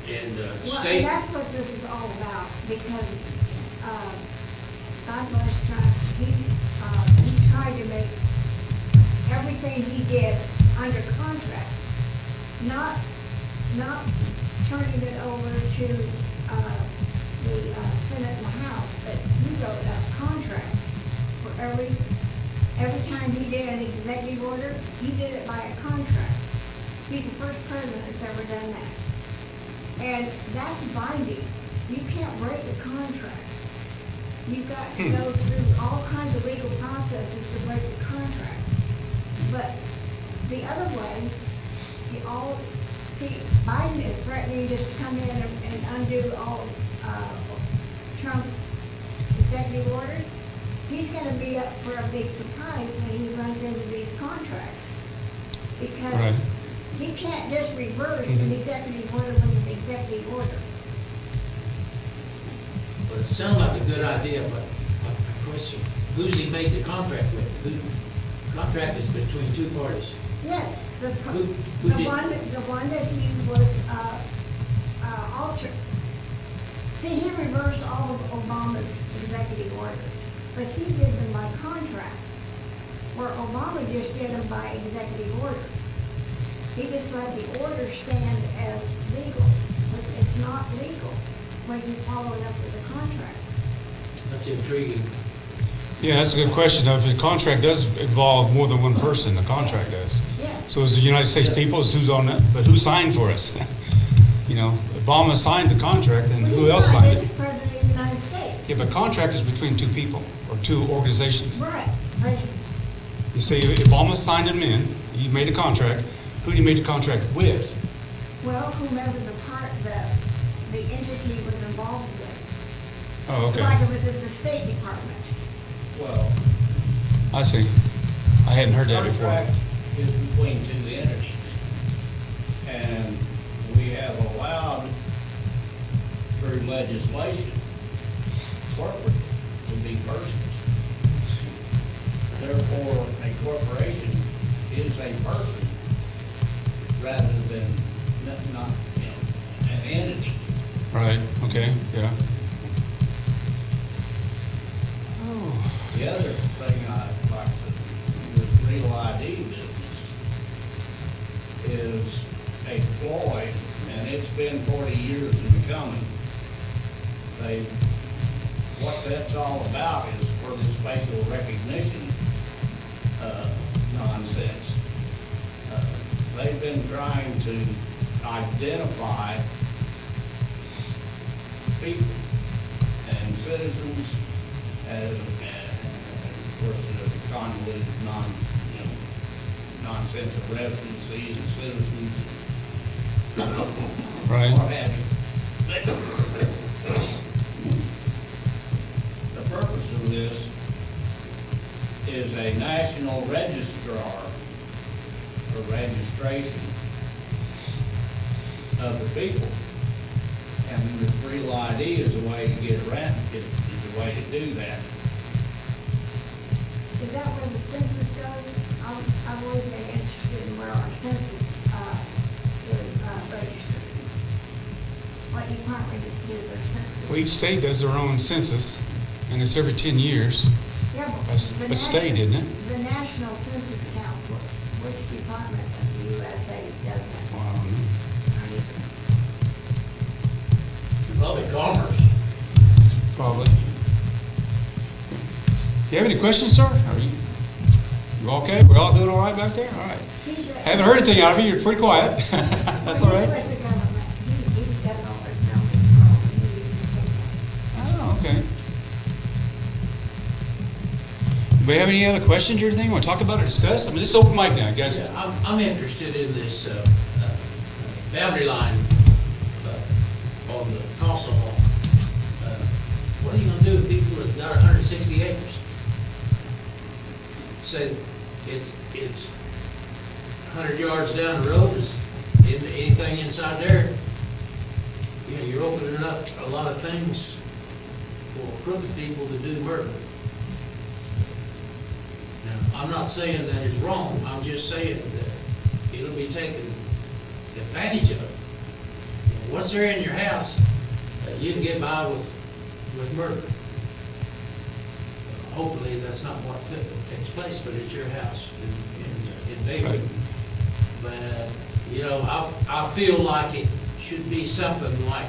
And Well, state, and that's what this is all about, because, God bless Trump, he tried to make everything he did under contract, not turning it over to, the Senate and the House, but he wrote a contract for every time he did an executive order, he did it by a contract. He's the first president that's ever done that. And that's binding. You can't break the contract. You've got to go through all kinds of legal processes to break the contract. But the other way, all See, Biden is threatening to come in and undo all, Trump's executive orders. He's gonna be up for a big surprise when he runs into these contracts. Because Right. he can't just reverse an executive order with an executive order. But it sounds like a good idea, but my question, who's he made the contract with? Contract is between two parties. Yes, the Who did? one that he was, altered. See, he reversed all of Obama's executive orders, but he did them by contract, where Obama just did them by executive order. He just let the order stand as legal, but it's not legal when you follow it up with a contract. That's intriguing. Yeah, that's a good question. Now, if the contract does involve more than one person, the contract does. Yes. So is the United States people, is who's on it, but who signed for us? You know, Obama signed the contract, and who else signed it? He's not President of the United States. Yeah, but contract is between two people, or two organizations. Right, but You see, Obama signed them in, he made a contract, who did he make the contract with? well, whomever the entity was involved with. Oh, okay, Like it was in the State Department. Well, I see. I hadn't heard that before. contract is between two entities. And we have allowed through legislation, corporate to be persons. Therefore, a corporation is a person rather than not, an entity. Right, okay, yeah. Oh, The other thing I'd like to, with real ID business, is a ploy, and it's been 40 years in the coming. What that's all about is for this facial recognition nonsense. They've been trying to identify people and citizens as, of course, the convoluted nonsense of residency and citizens, right. what have you. The purpose of this is a national registrar for registration of the people. And the real ID is a way to get around, is a way to do that. Is that where the census goes? I've always been interested in where our census, is, registered. What department do their census? Well, each state does their own census, and it's every 10 years. Yeah, but That's the a state, national- isn't it? The National Census Council, which department of the USA does that? Well, I don't know. Probably Commerce. Probably. Do you have any questions, sir? Are you okay? We're all doing all right back there? All right. Haven't heard anything out of you. You're pretty quiet. That's all right. He's with the government. He's got all his numbers. Oh, okay. Do we have any other questions or anything? Want to talk about or discuss? I mean, this is open mic now, guys. Yeah, I'm interested in this boundary line on the Castle Hall. What are you gonna do with people that got 160 acres? Say it's 100 yards down the road, is anything inside there? You know, you're opening up a lot of things for crooked people to do murder. Now, I'm not saying that it's wrong, I'm just saying that it'll be taken advantage of. Once they're in your house, you can get by with murder. Hopefully, that's not what takes place, but it's your house in Baywood. But, you know, I feel like it should be something like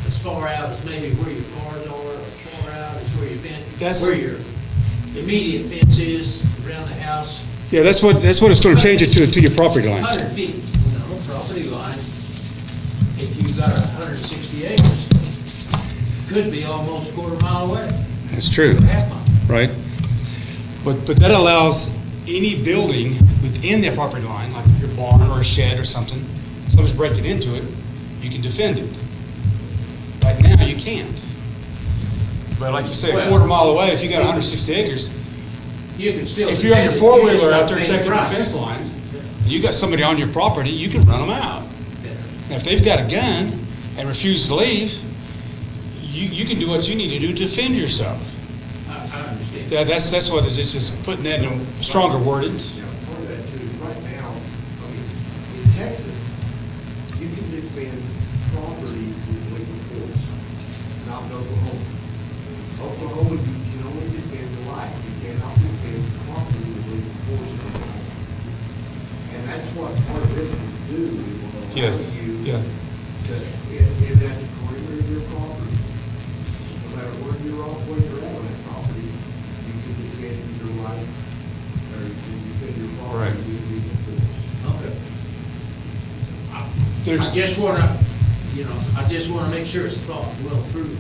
as far out as maybe where your cars are, or as far out as where your fence, where your immediate fence is around the house. Yeah, that's what it's going to change it to your property lines. 100 feet, you know, property line, if you've got 160 acres, could be almost a quarter mile away, That's true, half mile. right? But that allows any building within that property line, like your barn or a shed or something, someone's breaking into it, you can defend it. Right now, you can't. But like you say, a Well- quarter mile away, if you got 160 acres, You can still. if you're on your defend it, you four-wheeler just out gotta there pay the checking the price. fence line, and you got somebody on your property, you can run them out. Yeah. Now, if they've got a gun and refuse to leave, you can do what you need to do to defend yourself. I understand. That's what it is, just putting that in stronger wordings. Yeah, part of that too, is right now, I mean, in Texas, you can defend property with legal force, not in Oklahoma. Oklahoma, you can only defend the life, you cannot defend property with legal force in Oklahoma. And that's what part of this will do, it will Yes, allow you yeah. to, in that perimeter of your property, no matter where you're off, where you're at on that property, you can defend your life, or you can defend your Right. property with legal force. Okay. I There's, just wanna, I just wanna make sure it's thought well through.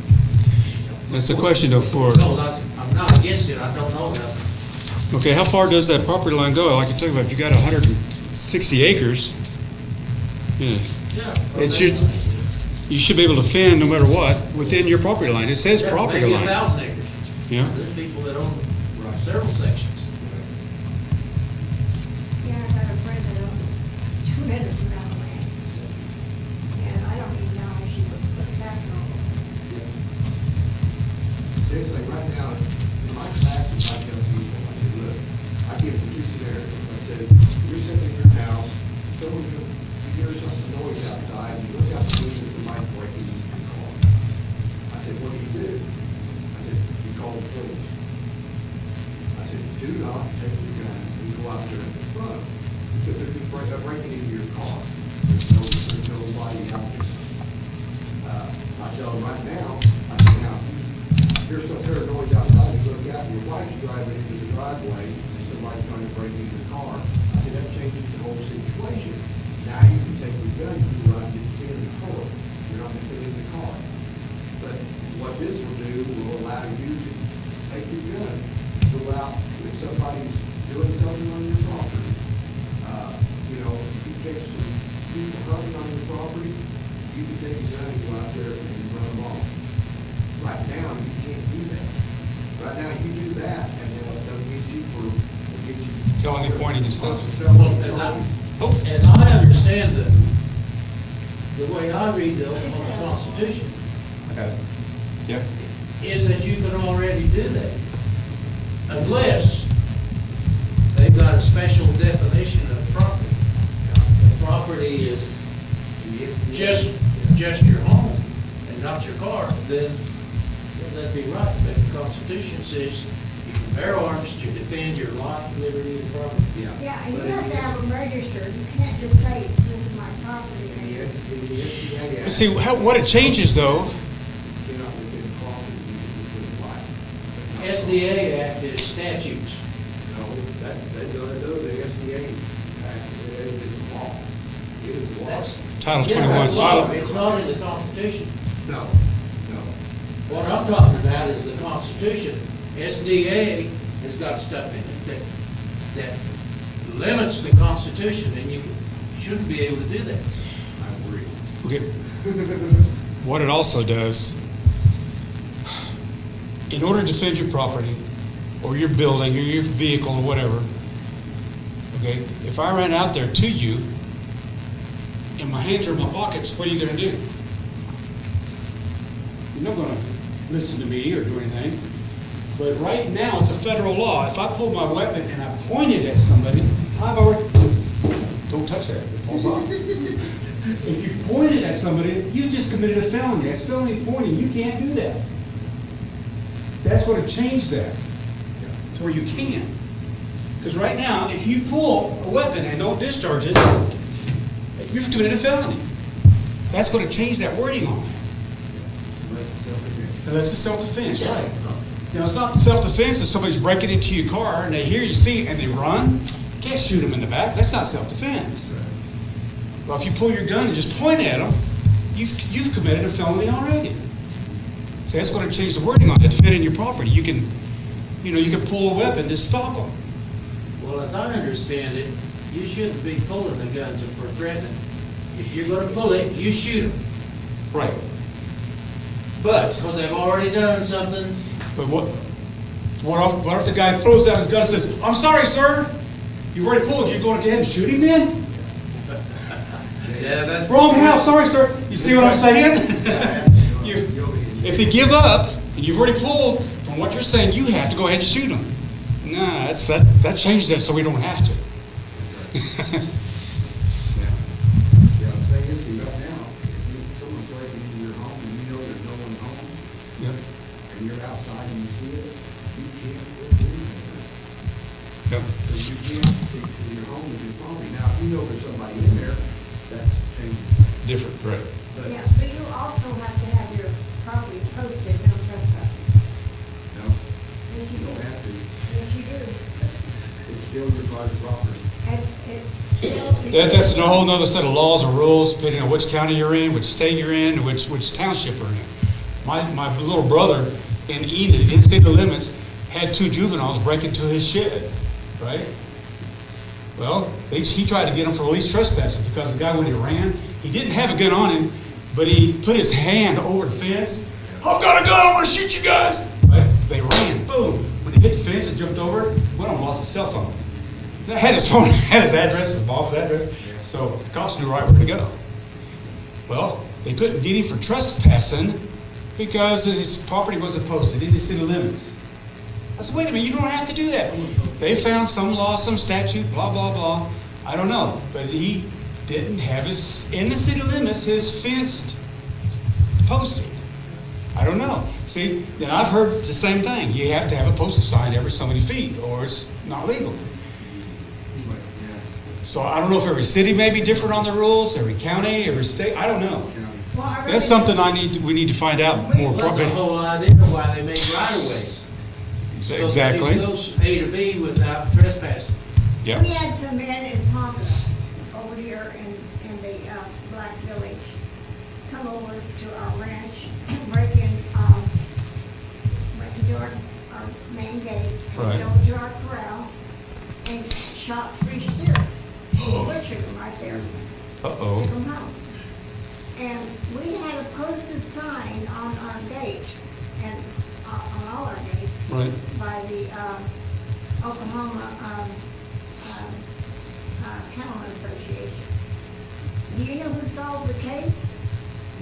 that's a question though for, No, I'm not against it, I don't know that. okay, how far does that property line go? Like you're talking about, if you got 160 acres, yeah, Yeah. It should- you should be able to defend no matter what, within your property line. It says That's property maybe line. 1,000 acres. Yeah. There's people that own several sections. Yeah, I got a friend that owns 200 amount of land. And I don't even know if she would put tax on it. It's like right now, in my classes, I tell people, I said, look, I give them two scenarios. I said, you're sitting in your house, someone, you hear something noise outside, you look out the window, the might break into your car. I said, what do? I said, you call the police. I said, do not take your gun and go out there in the front, because they're breaking into your car. There's nobody out there. I tell them right now, I said, now, here's some paranoid outside, you look out, your wife's driving into the driveway, and somebody's trying to break into the car. I said, that changes the whole situation. Now you can take your gun, you run, you get in the car. You're not gonna get in the car. But what this will do, will allow you to take your gun, go out, if somebody's doing something on your property, if you catch some people hunting on your property, you can take your gun and go out there and run them off. Right now, you can't do that. Right now, you do that, and then they'll get you for, they'll get you. Felony pointing and stuff. Well, as I understand the way I read the Oklahoma Constitution, Okay. Yep. is that you can already do that. Unless they've got a special definition of property. The property is just your home and not your car, then that'd be right. But the Constitution says you can bear arms to defend your life, liberty, and property. Yeah, and you have to have them registered. You can't just say, this is my property. But see, what it changes though, Cannot within property, you can within life. SDA Act is statutes. No, that's gonna do, the SBA, it is law. It is law. That's- Title Yeah, 21, that's law. Title, It's not in the Constitution. No, no. What I'm talking about is the Constitution. SDA has got stuff in it that limits the Constitution, and you shouldn't be able to do that. I agree. okay, what it also does, in order to defend your property, or your building, or your vehicle, or whatever, okay, if I ran out there to you, and my hands are in my pockets, what are you gonna do? You're not gonna listen to me or do anything. But right now, it's a federal law. If I pulled my weapon and I pointed at somebody, I've already, don't touch that, it falls off. If you pointed at somebody, you just committed a felony. That's felony pointing. You can't do that. That's what it changed that, to where you can. Because right now, if you pull a weapon and don't discharge it, you've committed a felony. That's what it changed that wording on. Unless it's self-defense, right. Now, it's not self-defense if somebody's breaking into your car and they hear you see it and they run. You can't shoot them in the back. That's not self-defense. Well, if you pull your gun and just point at them, you've committed a felony already. So that's what it changed the wording on, defending your property. You can you can pull a weapon to stop them. Well, as I understand it, you shouldn't be pulling the guns for threatening. If you're gonna pull it, you shoot them. Right. But, Because they've already done something. what if the guy throws out his gun and says, I'm sorry, sir, you've already pulled, you're going to go ahead and shoot him then? Yeah, that's. Wrong house, sorry, sir. You see what I'm saying? If they give up, and you've already pulled, from what you're saying, you have to go ahead and shoot them. Nah, that changes that so we don't have to. Yeah, the thing is, see, right now, if someone's breaking into your home and you know there's no one home, Yep. and you're outside and you see it, you can't do anything. Yep. Because you can't see through your home with your property. Now, if you know there's somebody in there, that's changing. Different, right. But, Yeah, but you also have to have your property posted, no trespassing. no, Yes, you don't have to. Yes, you do. It's still your private property. It's still. That's a whole nother set of laws or rules, depending on which county you're in, which state you're in, and which township you're in. My little brother in Enid, in state limits, had 2 juveniles break into his shed, right? Well, he tried to get him for release trespassing because the guy, when he ran, he didn't have a gun on him, but he put his hand over the fence. I've got a gun, I'm gonna shoot you guys. Right? They ran, boom. When he hit the fence and jumped over it, one of them lost his cell phone. That had his phone, had his address, his mom's address, so the cops knew right where to go. Well, they couldn't get him for trespassing because his property wasn't posted in the city limits. I said, wait a minute, you don't have to do that. They found some law, some statute, blah, blah, blah. I don't know, but he didn't have his, in the city limits, his fenced posted. I don't know. See, then I've heard the same thing. You have to have a posted sign every so many feet or it's not legal. Yeah, So I don't know if every city may be different on the rules, every county, every state, I don't know. county. Well, I really- That's something we need to find out more. That's the probably. whole idea of why they make right-of-ways. So that Exactly. it goes A to B without trespassing. Yeah. We had some men in Ponca over here in the Black Village come over to our ranch, break into our main gate, Right. and go to our corral, and shot 3 steer. Butchered them right there. Uh-oh. Took them home. And we had a posted sign on our gate, and on all our gates, Right. by the Oklahoma Cattlemen Association. Do you know who solved the case?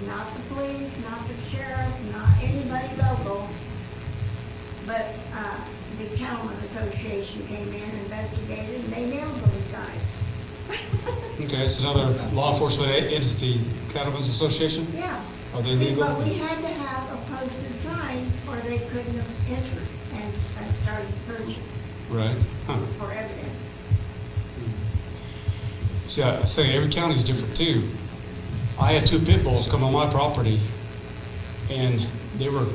Not the police, not the sheriff, not anybody local, but the Cattlemen Association came in, investigated, and they nailed those guys. Okay, it's another law enforcement entity, Cattlemen's Association? Yeah. Are they legal? But we had to have a posted sign, or they couldn't have entered and started searching Right. Huh. for evidence. See, I say every county's different too. I had 2 pit bulls come on my property and they were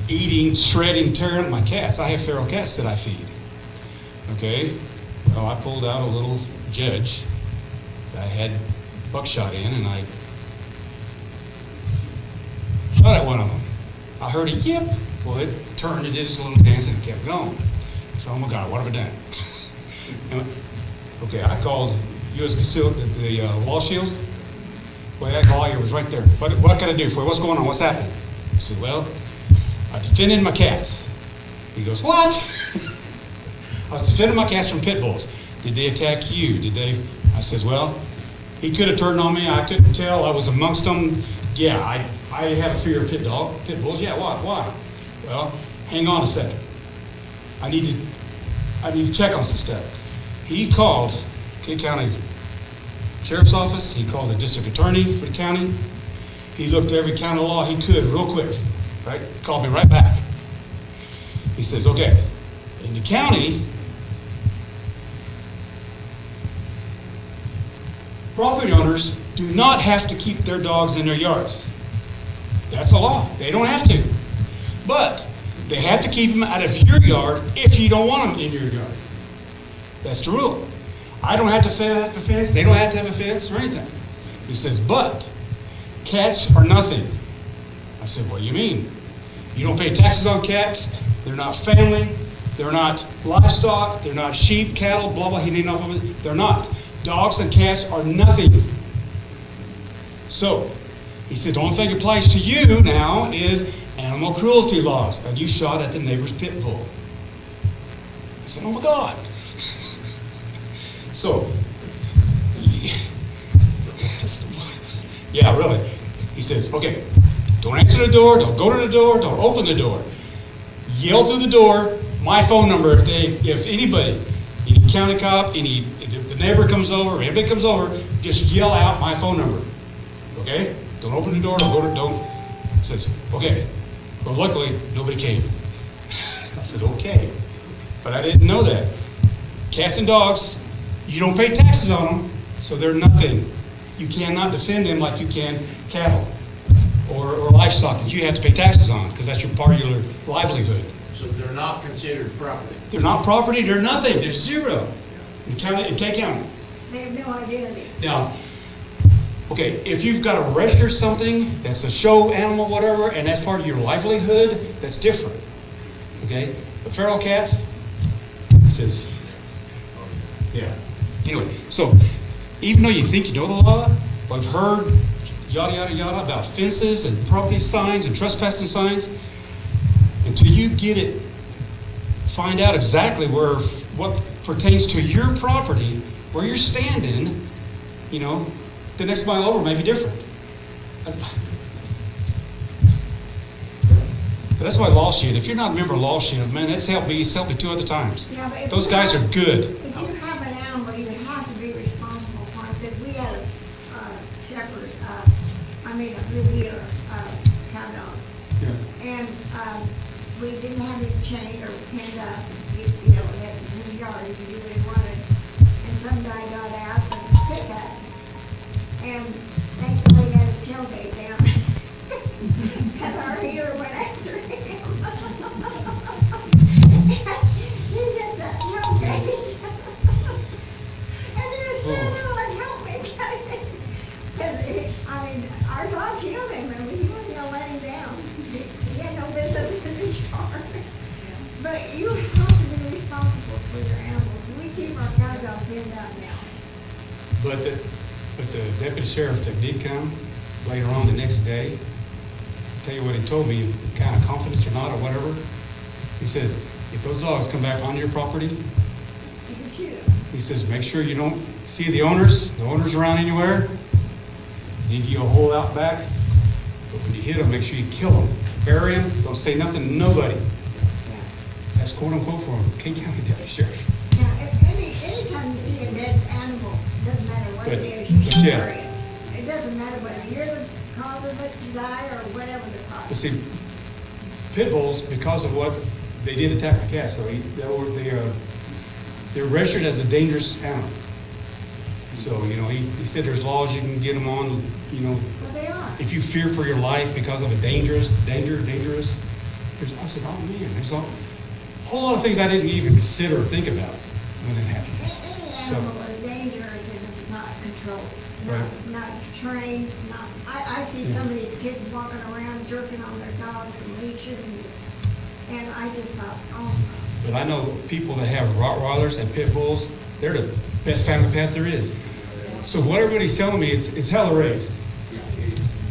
eating, shredding, tearing up my cats. I have feral cats that I feed. Okay? Well, I pulled out a little judge that I had buckshot in and I shot at one of them. I heard a yip. Well, it turned and did its little dance and it kept going. So, oh my God, what have I done? And, okay, I called U.S. Concealed, the wall shield. Well, that lawyer was right there. What can I do for you? What's going on? What's happening? I said, well, I defended my cats. He goes, what? I was defending my cats from pit bulls. Did they attack you? Did they? I says, well, he could have turned on me. I couldn't tell. I was amongst them. Yeah, I have a fear of pit bulls. Yeah, why? Well, hang on a second. I need to check on some stuff. He called King County Sheriff's Office. He called the district attorney for the county. He looked at every county law he could real quick, right? Called me right back. He says, okay, in the county, property owners do not have to keep their dogs in their yards. That's a law. They don't have to. But they have to keep them out of your yard if you don't want them in your yard. That's the rule. I don't have to have a fence. They don't have to have a fence or anything. He says, but cats are nothing. I said, what do you mean? You don't pay taxes on cats. They're not family. They're not livestock, they're not sheep, cattle, blah, blah, he named off of it. They're not. Dogs and cats are nothing. So, he said, the only thing that applies to you now is animal cruelty laws. And you shot at the neighbor's pit bull. I said, oh my God. So, yeah, really. He says, okay, don't answer the door, don't go to the door, don't open the door. Yell through the door, my phone number, if anybody, any county cop, if the neighbor comes over, if anybody comes over, just yell out my phone number. Okay? Don't open the door, don't. He says, okay. Well, luckily, nobody came. I said, okay. But I didn't know that. Cats and dogs, you don't pay taxes on them, so they're nothing. You cannot defend them like you can cattle or livestock that you have to pay taxes on because that's your part of your livelihood. So they're not considered property. They're not property, they're nothing, they're zero in K County. They have no identity. Now, okay, if you've got to register something that's a show animal, whatever, and that's part of your livelihood, that's different. Okay? But feral cats, it says, yeah. Anyway, so even though you think you know the law, I've heard yada, yada, yada about fences and property signs and trespassing signs, until you get it, find out exactly what pertains to your property, where you're standing, you know, the next mile over may be different. But that's why Law Shield, if you're not a member of Law Shield, man, that's helped me 2 other times. Yeah, but if Those you guys have- are good. If you have an animal, you have to be responsible for it, because we had a shepherd, a really cow dog. Yeah. And, we didn't have his chain or pinned up, you know, in his yard, he could do what he wanted. And some guy got out and hit that. And thankfully he had his tailgate down. Because our healer went after him. He hit that tailgate. And he was standing there like, help me. Because, our dog killed him, and he wasn't gonna let him down. He had no business in his yard. But you have to be responsible for your animals. We keep our cow dogs pinned up now. But the deputy sheriff that did come later on the next day, tell you what he told me, kind of confidence or not or whatever. He says, if those dogs come back on your property, You can shoot them. he says, make sure you don't see the owners around anywhere. Give you a hole out back. But when you hit them, make sure you kill them. Bury them. Don't say nothing to nobody. Yeah. That's quote unquote from King County Deputy Sheriff. Now, anytime you see a dead animal, doesn't matter what it is, you But should yeah. bury it. It doesn't matter whether you're the cause of it to die or whatever the cause. But see, pit bulls, because of what they did attack the cats, so they're registered as a dangerous animal. So, you know, he said there's laws you can get them on, you know, Well, they are. if you fear for your life because of a dangerous. I said, oh man, there's a whole lot of things I didn't even consider or think about when it happened. Any animal is dangerous if it's not controlled, Right. not trained, I see some of these kids walking around jerking on their dogs and leashes and I just thought, oh. But I know people that have Rottweilers and pit bulls, they're the best family pet there is. So what everybody's telling me, it's how they're raised.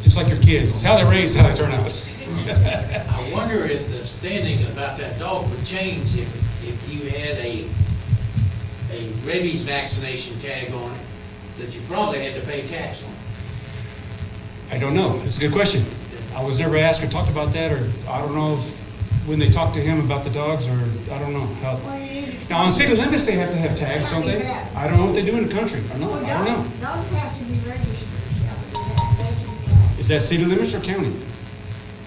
Just like your kids, it's how they're raised, how they turn out. I wonder if the standing about that dog would change if you had a rabies vaccination tag on it that you probably had to pay tax on. I don't know. It's a good question. I was never asked or talked about that, or I don't know if when they talked to him about the dogs, or I don't know how. Well, you need to- Now, on city limits, they have to have tags, don't they? I don't know what they do in the country. I don't know. Dogs have to be registered, yeah, Is that city limits or county?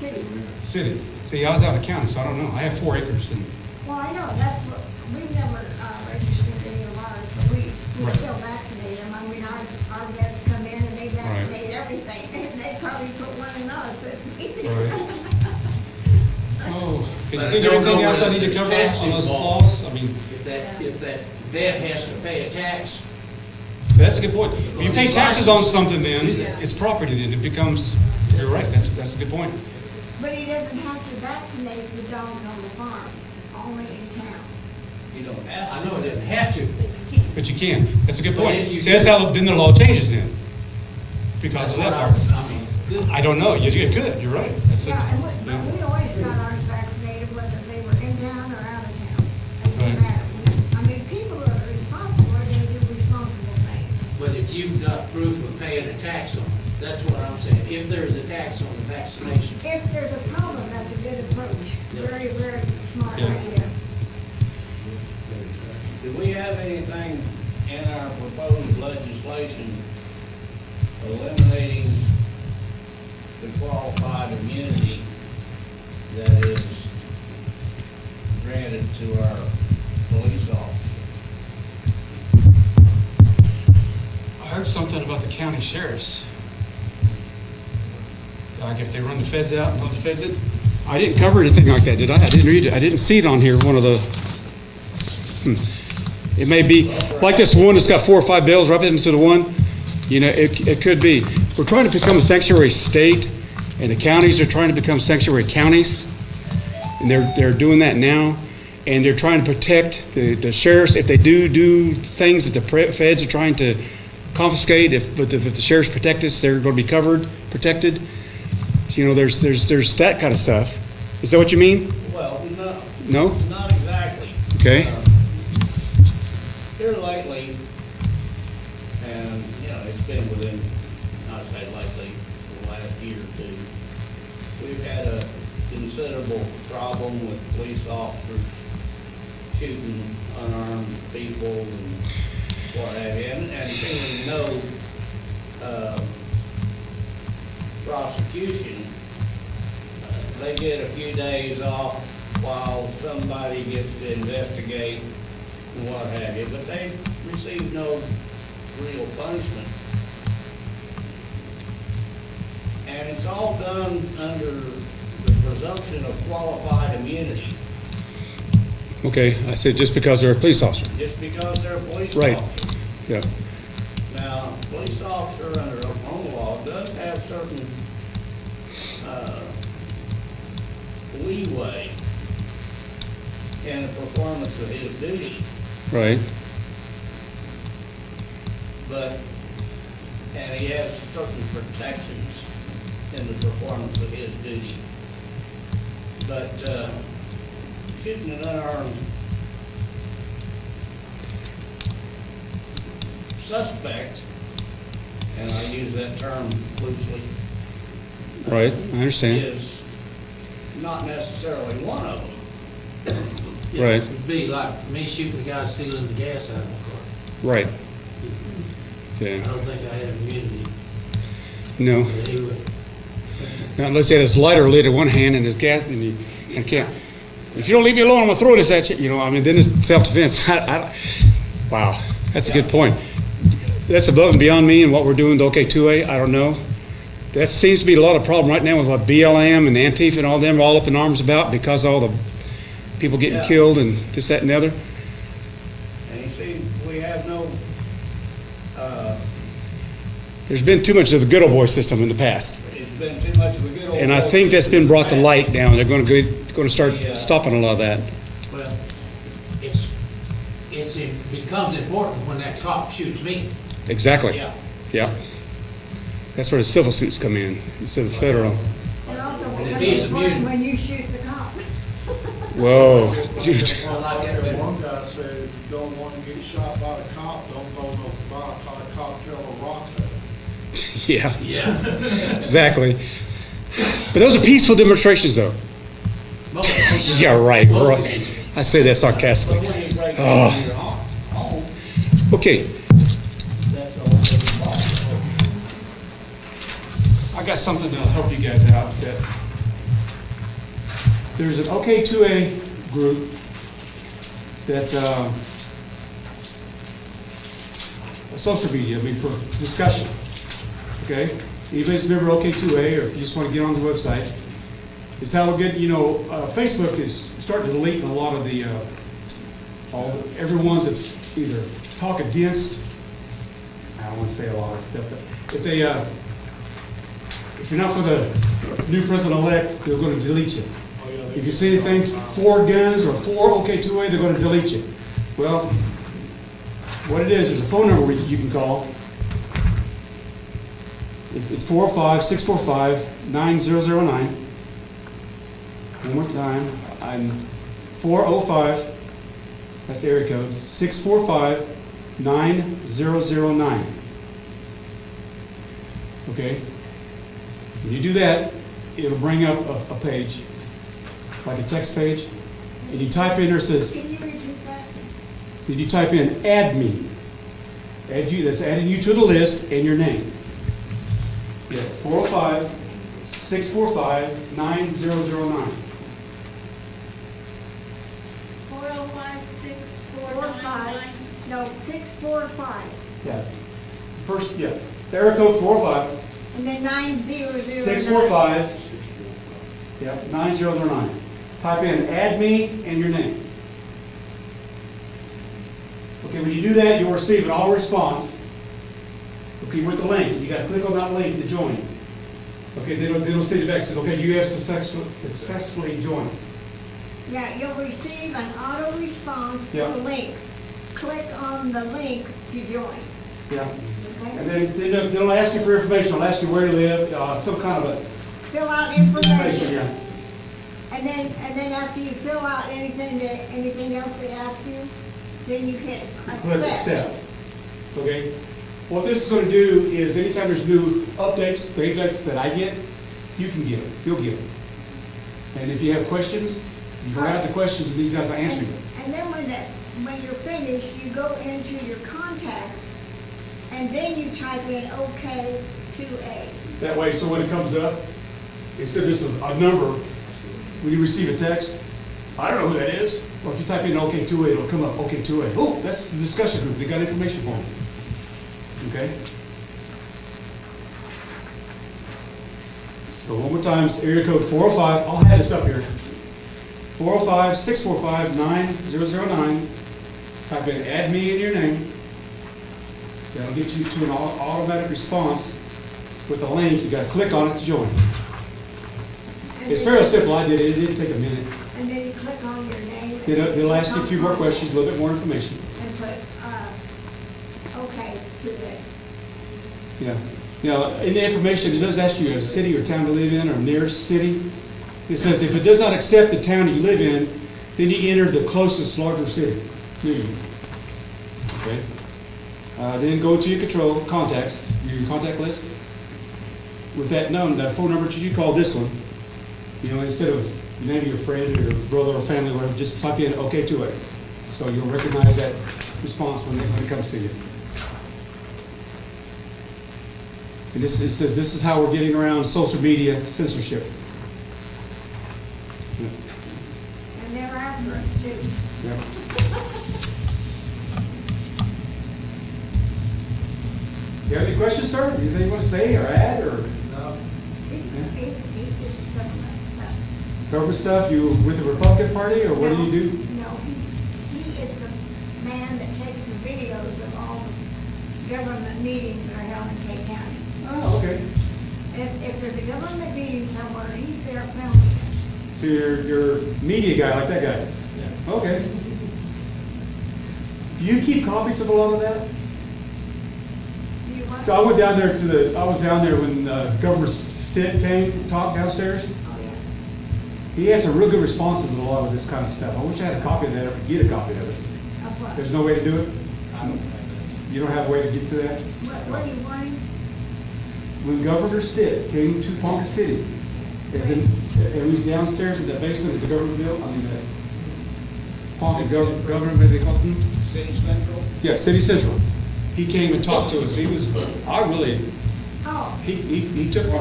city. City. See, I was out of county, so I don't know. I have 4 acres and, Well, I know, that's what, we've never registered any of ours, but we Right. still vaccinate them. Our vets come in and they vaccinate everything, and they probably put one in us, but. Right. Oh, can But you I think of don't anything know else I whether need to there's cover tax on those involved. laws? I mean, If that vet has to pay a tax, that's a good point. If you pay taxes on something then, it's property then. It becomes, you're right, that's a good point. But he doesn't have to vaccinate the dogs on the farm. only in town. You don't have I to. know it didn't have to. But you can. That's a good But point. if you See, that's do- how, then the law changes then. Because of that part. I mean, good. I don't know. You could. You're right. That's it. Yeah, and Yeah. we always got ours vaccinated, whether they were in town or out of town. It Right. didn't matter. I mean, people are responsible, they're gonna do responsible things. But if you've got proof of paying a tax on it, that's what I'm saying. If there's a tax on the vaccination, If there's a problem, that's a good approach. Yeah. Very, very smart Yeah. idea. Do we have anything in our proposed legislation eliminating the qualified immunity that is granted to our police officers? I heard something about the county sheriffs. Like if they run the feds out and run the feds in. I didn't cover anything like that, did I? I didn't read it. I didn't see it on here, one of the, It may be, like this one that's got 4 or 5 bills right into the one, you know, it could be. We're trying to become a sanctuary state, and the counties are trying to become sanctuary counties, and they're doing that now, and they're trying to protect the sheriffs if they do things that the feds are trying to confiscate. If the sheriffs protect us, they're going to be covered, protected. You know, there's that kind of stuff. Is that what you mean? Well, No? not exactly. Okay. Here lately, and, you know, it's been within, I'd say lately, the last year or two, we've had a considerable problem with police officers shooting unarmed people and what have you, and feeling no, prosecution. They get a few days off while somebody gets to investigate and what have you, but they receive no real punishment. And it's all done under the presumption of qualified immunity, Okay, I said just because they're a police officer. just because they're a police Right. officer. Yeah. Now, a police officer under Oklahoma law does have certain, leeway in the performance of his duty, Right. but, and he has certain protections in the performance of his duty. But, shooting an unarmed suspect, and I use that term loosely, Right. I understand. is not necessarily one of them. yeah, Right. it'd be like me shooting the guy stealing the gas out of the Right. car. Yeah. I don't think I had immunity. No. But he would. Now, let's say his lighter lit in one hand and his gas, and he can't. If you don't leave me alone, I'm gonna throw this at you. You know, I mean, then it's self-defense. Wow, that's a good point. That's above and beyond me and what we're doing, the OK2A. I don't know. That seems to be a lot of problem right now with what BLM and Antifa and all them are all up in arms about because of all the people getting Yeah. killed and this, that, and the other. And you see, we have no, There's been too much of the good old boy system in the past. it's been too much of a good old. And I think that's been brought to light now. They're gonna start stopping a lot of that. Well, it becomes important when that cop shoots me. Exactly. Yeah. Yeah. That's where the civil suits come in instead of federal. And also, And if it's he's important immune- when you shoot the cop. Whoa. Well, like that, One guy said, if you don't want to get shot by the cop, don't throw no cop throwing rocks at him. Yeah, yeah. exactly. But those are peaceful demonstrations, though. Most- Yeah, right. most We're- of these- I say that But sarcastically. when you break Oh. into your home, Okay, that's all that's involved. I got something that'll help you guys out. That there's an OK2A group that's a social media, I mean, for discussion. Okay? Anybody's a member of OK2A, or if you just want to get on the website, it's how we're getting, Facebook is starting to delete a lot of the, everyone's that's either talk against, I don't want to say a lot of stuff, but if they, if you're not for the new president-elect, they're going to delete you. Oh, yeah, If you see anything, 4 guns or 4 OK2A, they're gonna delete you. Well, what it is, there's a phone number you can call. It's 405-645-9009. One more time, I'm 405, that's the area code, 645-9009. Okay? When you do that, it'll bring up a page, like a text page, and you type in there, it says, Can you repeat that? then you type in add me. Add you, that's adding you to the list and your name. Yeah, 405-645-9009. 405-649-9. No, 645, Yeah. First, yeah, area code 405. and then 9009. 645, yep, 9009. Type in add me and your name. Okay, when you do that, you'll receive an all response. Okay, with the link, you gotta click on that link to join. Okay, then it'll say the back, says, okay, you have successfully joined. Yeah, you'll receive an auto response to Yeah. the link. Click on the link to join. Yeah. Okay? And then they'll ask you for information, they'll ask you where you live, some kind of a Fill out information, information. yeah. And then after you fill out anything else they ask you, then you hit Click accept. accept. Okay? What this is gonna do is anytime there's new updates, the updates that I get, you can get them, you'll get them. And if you have questions, you can ask the questions and these guys will answer you. And then when you're finished, you go into your contacts, and then you type in OK2A. That way, so when it comes up, instead of just a number, when you receive a text, I don't know who that is. Or if you type in OK2A, it'll come up OK2A. Oh, that's the discussion group, they got information for me. Okay? So one more time, it's area code 405, I'll have this up here. 405-645-9009. Type in add me in your name. That'll get you to an automatic response with a link. You gotta click on it to join. And It's then- fairly simple, I did it, it didn't take a minute. And then you click on your name. They'll ask you a few more questions, a little bit more information. And put, OK2A. Yeah. Now, in the information, it does ask you a city or town to live in, or nearest city. It says if it does not accept the town you live in, then you enter the closest larger city near you. Okay? Then go to your contacts, your contact list. With that known, that phone number, you call this one. You know, instead of maybe your friend or your brother or family, whatever, just type in OK2A. So you'll recognize that response when it comes to you. And it says this is how we're getting around social media censorship. And they're after us too. Yeah. You have any questions, sir? Anything you want to say or add or It's just government stuff. government stuff? You with the Republican Party or what do you do? No, he is the man that takes the videos of all the government meetings that are held in K County. Oh, okay. If there's a government meeting somewhere, he's there filming it. So you're media guy like that guy? Yeah. Okay. Do you keep copies of a lot of that? Do you want? So I went down there I was down there when Governor Stitt came to talk downstairs. Oh, yeah. He had some real good responses to a lot of this kind of stuff. I wish I had a copy of that or could get a copy of it. Of what? There's no way to do it? I don't think You don't have a way to get to that? What do you want? When Governor Stitt came to Ponca City, and he was downstairs in the basement of the government building, Ponca government, what do they call it? that. City Central? Yeah, City Central. He came and talked to us. He Oh,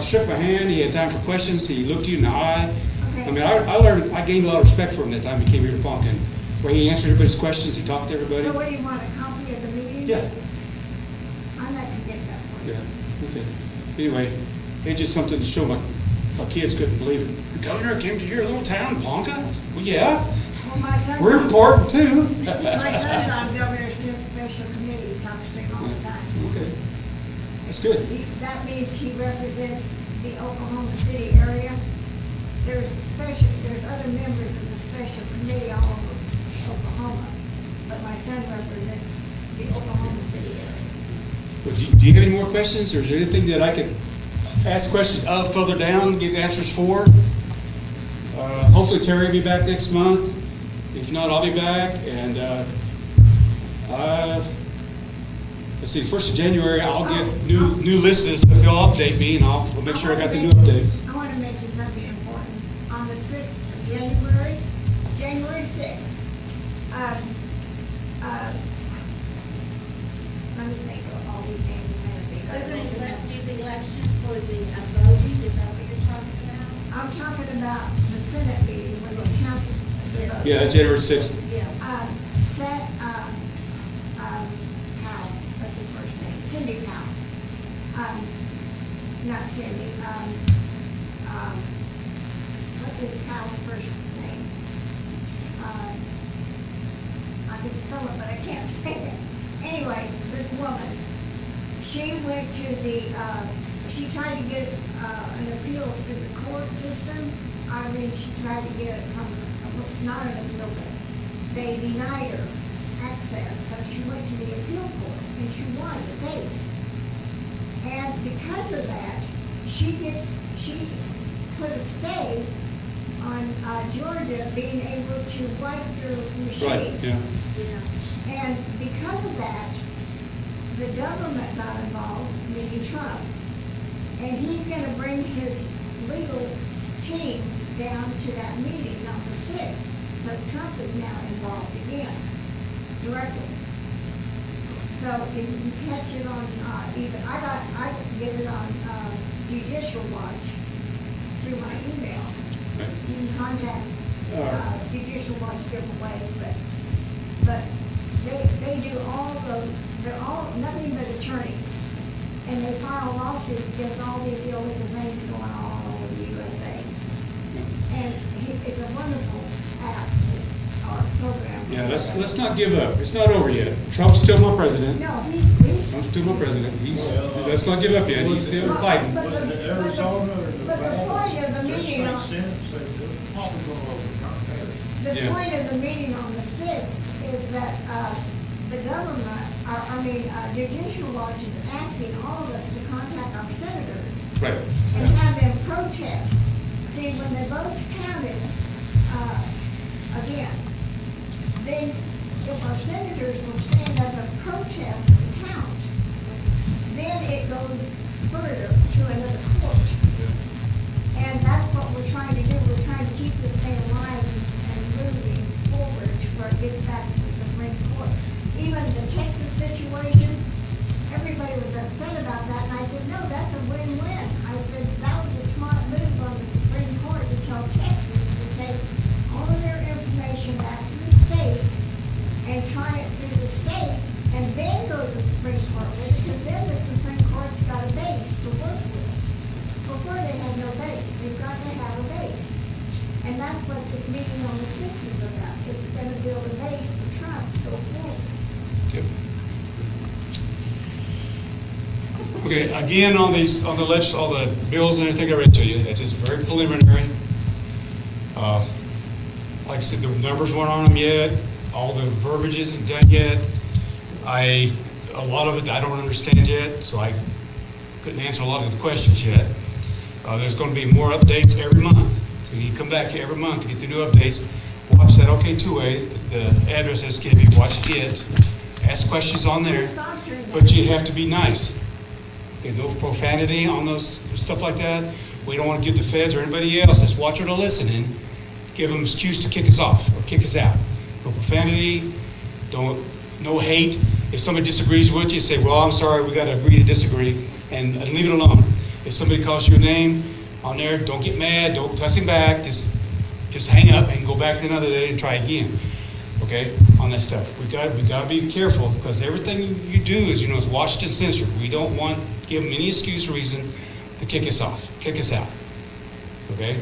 shook my hand, he had time for questions, he looked you in the eye. okay. I mean, I gained a lot of respect for him that time he came here to Ponca. And where he answered everybody's questions, he talked to everybody. So what do you want, a copy of the meeting? Yeah. I'd like to get that for you. Yeah, okay. Anyway, it's just something to show my kids couldn't believe it. The governor came to your little town, Ponca? Well, yeah, Well, my son. we're important too. My son's on Governor Smith's special committee, he talks to him all the time. Okay, that's good. That means he represents the Oklahoma City area. There's other members the Oklahoma City area. Well, do you have any more questions, or is there anything that I could ask questions of further down, get answers for? Hopefully Terry will be back next month. If not, I'll be back, and let's see, 1st of January, I'll get new lists of stuff. They'll update me, and I'll make sure I got the new updates. I want to mention something important. On the 6th of January, January 6th, let me think of all these names. We're going to do the election for the voting, is that what you're talking about? I'm talking about the Senate meeting when the council. Yeah, January 6th. Yeah. Powell, what's his first name? Cindy Powell. Not Cindy, what is Powell's first name? I can spell it, but I can't say it. Anyway, this woman, she went to the, she tried to get, an appeal through the court system. I mean, she tried to get it from, not an appeal, but they denied her access, so she went to the appeal court, and she won the case. And because of that, she put a stay on, Georgia being able to wipe their machines. Right, yeah. Yeah. And because of that, the government got involved, meaning Trump. And he's gonna bring his legal team down to that meeting on the 6th. But Trump is now involved again, directly. So if you catch it on, I get it on, Judicial Watch through my email. You can contact, Judicial Watch different ways, but they do all those, they're all, nothing but attorneys. And they file lawsuits against all these illegal things going on all over the USA. And it's a wonderful app, or program. Yeah, let's not give up. It's not over yet. Trump's still my president. No, he's. Trump's still my president. Let's not give up yet. He's still fighting. Was it Arizona or But the point of the meeting on, Senate, so they're probably gonna overturn that. the Yeah. point of the meeting on the 6th is that, the government, Judicial Watch is asking all of us to contact our senators Right. and have them protest. See, when the votes counted, again, then if our senators will stand up and protest the count, then it goes further to another court. And that's what we're trying to do. We're trying to keep this thing alive and moving forward before it gets back to the Supreme Court. Even the Texas situation, everybody was upset about that, and I said, no, that's a win-win. I said, that was a smart move on the Supreme Court to tell Texas to take all of their information back to the state and try it through the state, and then go to the Supreme Court with it, because then the Supreme Court's got a base to work with. Before they had no base, they've got to have a base. And that's what this meeting on the 6th is about. It's gonna build a base for Trump to go forward. Yep. Okay, again, on all the bills and everything I read to you, it's just very preliminary. Like I said, the numbers weren't on them yet, all the verbiage isn't done yet. A lot of it I don't understand yet, so I couldn't answer a lot of the questions yet. There's gonna be more updates every month, so you come back every month to get the new updates. Watch that OK2A, the address that's given you, watch it, ask questions on there, but you have to be nice. Okay, no profanity on those, stuff like that. We don't want to give the feds or anybody else that's watching or listening, give them an excuse to kick us off or kick us out. No profanity, no hate. If somebody disagrees with you, say, well, I'm sorry, we got to agree to disagree, and leave it alone. If somebody calls you a name on there, don't get mad, don't cuss him back, just hang up and go back another day and try again. Okay, on that stuff. We got to be careful, because everything you do is watched and censored. We don't want to give them any excuse or reason to kick us off, kick us out. Okay,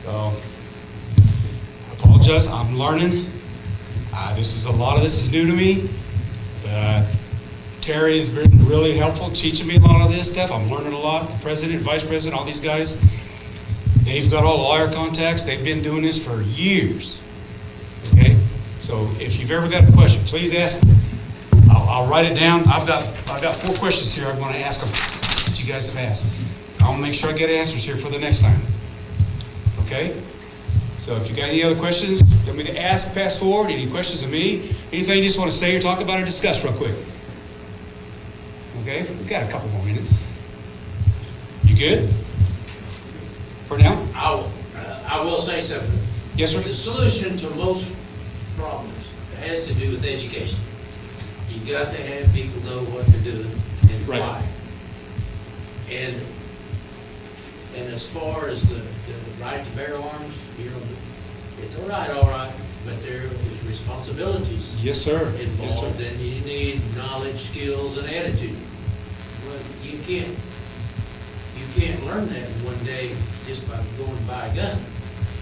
so I apologize. I'm learning. A lot of this is new to me. Terry has been really helpful teaching me a lot of this stuff. I'm learning a lot. The president, vice president, all these guys, they've got all lawyer contacts. They've been doing this for years. Okay? So if you've ever got a question, please ask me. I'll write it down. I've got 4 questions here I'm going to ask them that you guys have asked. I'll make sure I get answers here for the next time. Okay? So if you got any other questions, want me to ask, pass forward, any questions of me, anything you just want to say or talk about or discuss real quick? Okay? We've got a couple more minutes. You good? For now? I will say something. Yes, sir? The solution to most problems has to do with education. You got to have people know what they're doing and Right. why. And as far as the right to bear arms, you know, it's all right, but there is responsibilities Yes, sir. Yes, involved, sir. and you need knowledge, skills, and attitude. Well, you can't learn that in one day just by going to buy a gun,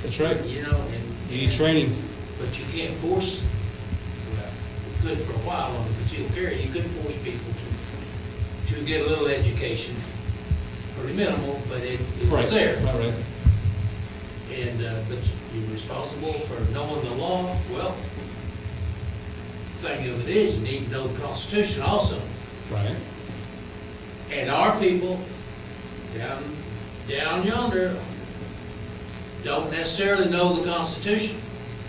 That's right. you know, and. You need training. But you can't force, well, you could for a while on the concealed carry, you could force people to get a little education, pretty minimal, but it Right. was there. Right. And, but you're responsible for knowing the law. Well, thing of it is, you need to know the Constitution also. Right. And our people down yonder don't necessarily know the Constitution.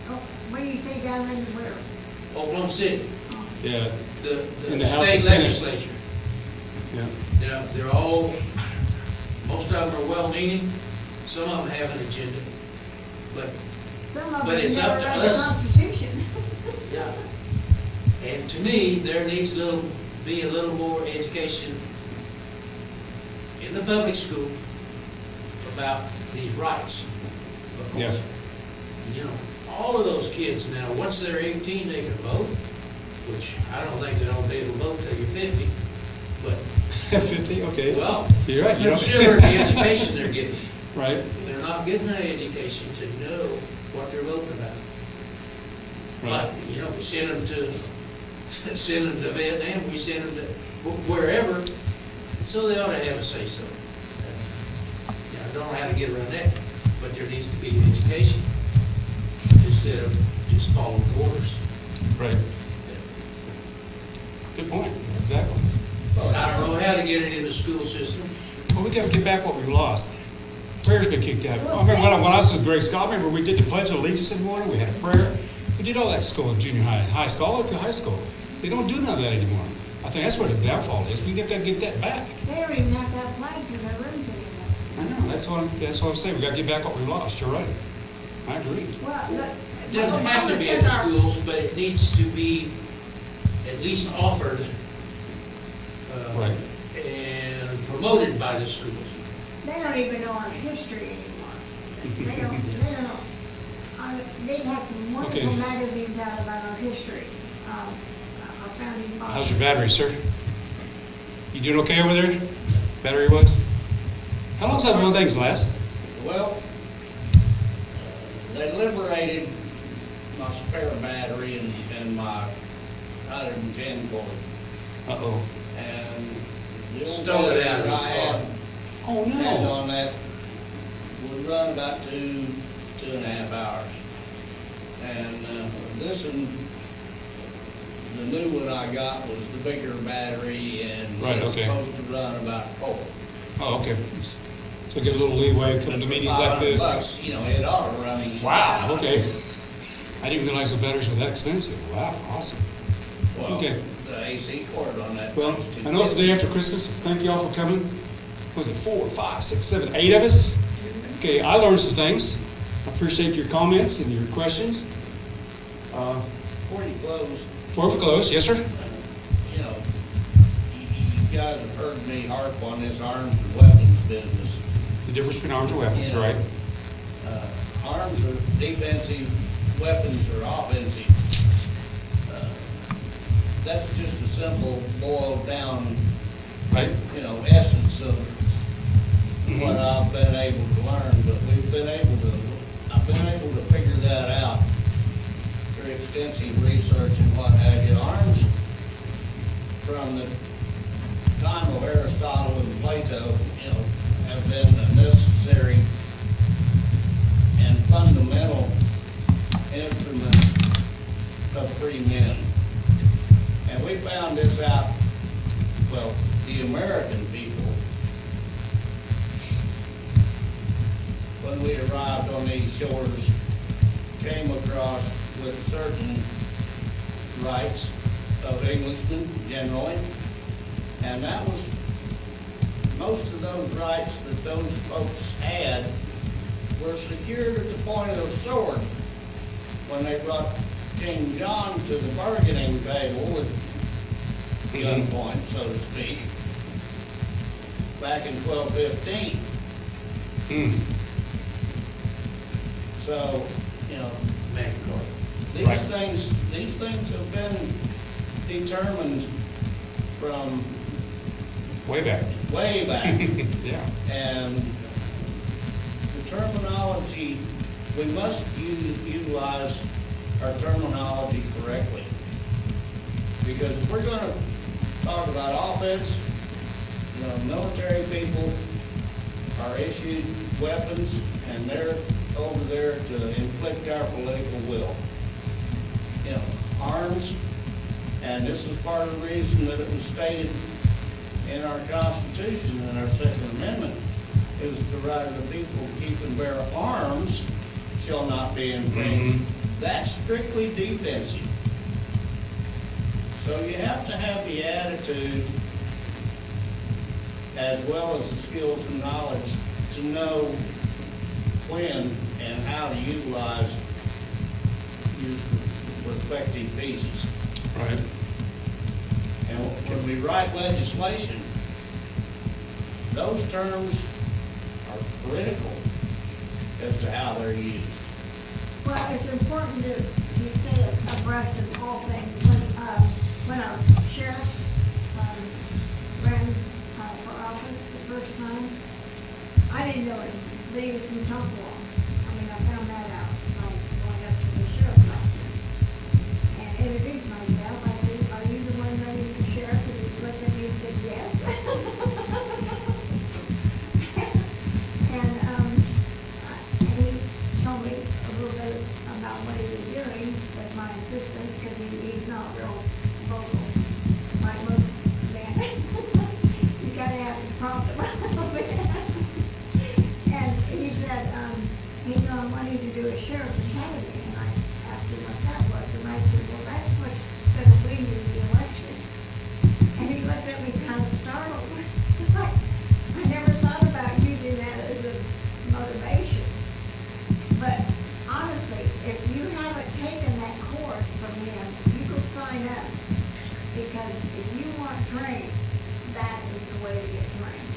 Oh, what do you say down in where? Oklahoma City, Yeah. the In the House state and Senate. legislature. Yeah. Now, they're all, most of them are well-meaning, some of them have an agenda, but, Some of But them it's never up to read the us. Constitution. yeah. And to me, there needs to be a little more education in the public school about these rights. Yeah. You know, all of those kids now, once they're 18, they can vote, which I don't think they'll be able to vote till you're 50, but, 50, okay. well, You're right. You don't- consider the education they're getting. Right. They're not getting that education to know what they're voting about. Right. But, you know, we send them to Vietnam, we send them to wherever, so they ought to have a say-so. Yeah, I don't know how to get around that, but there needs to be education instead of just following orders. Right. Good point. Exactly. But I don't know how to get it in the school system. Well, we got to get back what we've lost. Prayer's been kicked out. I remember when I was in grade school, I remember we did the Pledge of Allegiance in the morning, we had a prayer. We did all that in school, in junior high, high school, all the way through high school. They don't do none of that anymore. I think that's where the downfall is. We got to get that back. They don't even have that flag in their rooms anymore. I know, that's what I'm saying. We got to get back what we lost. You're right. I agree. Well, look. It doesn't have to be in the schools, but it needs to be at least offered Right. and promoted by the schools. They don't even know our history anymore. They don't, they've had some wonderful Okay. magazines out about our history, our founding fathers. How's your battery, sir? You doing okay over there? Battery was? How long does that one things last? Well, they liberated my spare battery and my 110 cord. Uh-oh. And the old Stole it battery out of his I had car. Oh, had no. on that would run about 2.5 hours. And this one, the new one I got was the bigger battery and Right, it's okay. supposed to run about 4. Oh, okay. So get a little leeway coming to meetings like this. $500, you know, it ought to run each. Wow, okay. I didn't realize the batteries were that expensive. Wow, awesome. Well, Okay. the AC cord on that. Well, was I know it's the day after Christmas. Thank you all for coming. Was it 4, 5, 6, 7, 8 of us? Okay, I learned some things. I appreciate your comments and your questions. Before you close, Before we close, yes, sir? you know, you guys have heard me harp on this arms and weapons business. The difference between arms and weapons, Yeah. right? Arms are defensive, weapons are offensive. That's just a simple boiled down, Right? you know, essence of Mhm. what I've been able to learn, but I've been able to figure that out through extensive research and what have you. Arms, from the time of Aristotle and Plato, you know, have been a necessary and fundamental instrument of free men. And we found this out, well, the American people, when we arrived on these shores, came across with certain rights of Englishmen generally, and that was, most of those rights that those folks had were secured at the point of the sword when they brought King John to the bargaining table at gunpoint, so to speak, back in 1215. So, you know, Magna Carta. these things have been determined from Way back. way back. Yeah. And the terminology, we must utilize our terminology correctly. Because if we're gonna talk about offense, you know, military people are issued weapons and they're over there to inflict our political will. You know, arms, and this is part of the reason that it was stated in our Constitution and our Second Amendment, is the right of the people to keep and bear arms shall not be infringed. That's strictly defensive. So you have to have the attitude as well as the skills and knowledge to know when and how to utilize your respective pieces. Right. And when we write legislation, those terms are critical as to how they're used. Well, it's important to stay abreast of all things. When our sheriff, ran, for office the first time, I didn't know it, that he was from Tuckahoe. I mean, I found that out by going up to the sheriff's office and introduced myself. I said, "Are you the one running the sheriff?" And he looked at me and said, "Yes." And he told me a little bit about what he was doing with my assistant, because he's not real vocal, like most men. You gotta have to prompt him a little bit. And he said, I wanted to do a sheriff's academy, and I asked him what that was, and I said, "Well, that's what's gonna win you the election." And he looked at me kind of startled. I never thought about using that as a motivation. But honestly, if you haven't taken that course from him, you go sign up. Because if you want trained, that is the way to get trained.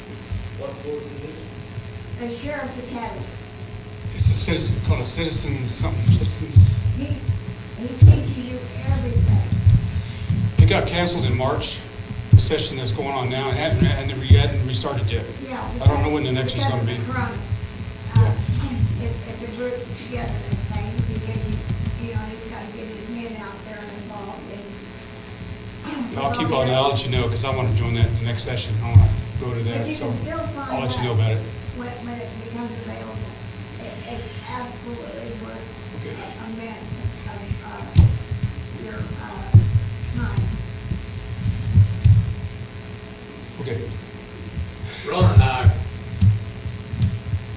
What course is this? The Sheriff's Academy. It's a citizen, called a citizens, citizens. He teaches you everything. It got canceled in March, the session that's going on now, and hadn't restarted yet. Yeah. I don't know when the next one's gonna be. Because of the corona. It's a group together and things, because you know, he's gotta get his men out there and involved in. And I'll keep on, I'll let you know, because I want to join that in the next session. I want to go to that, But you so can still sign I'll let you up know about it. when it becomes available. It's absolutely worth Okay. a minute of your time. Okay. Ron and I,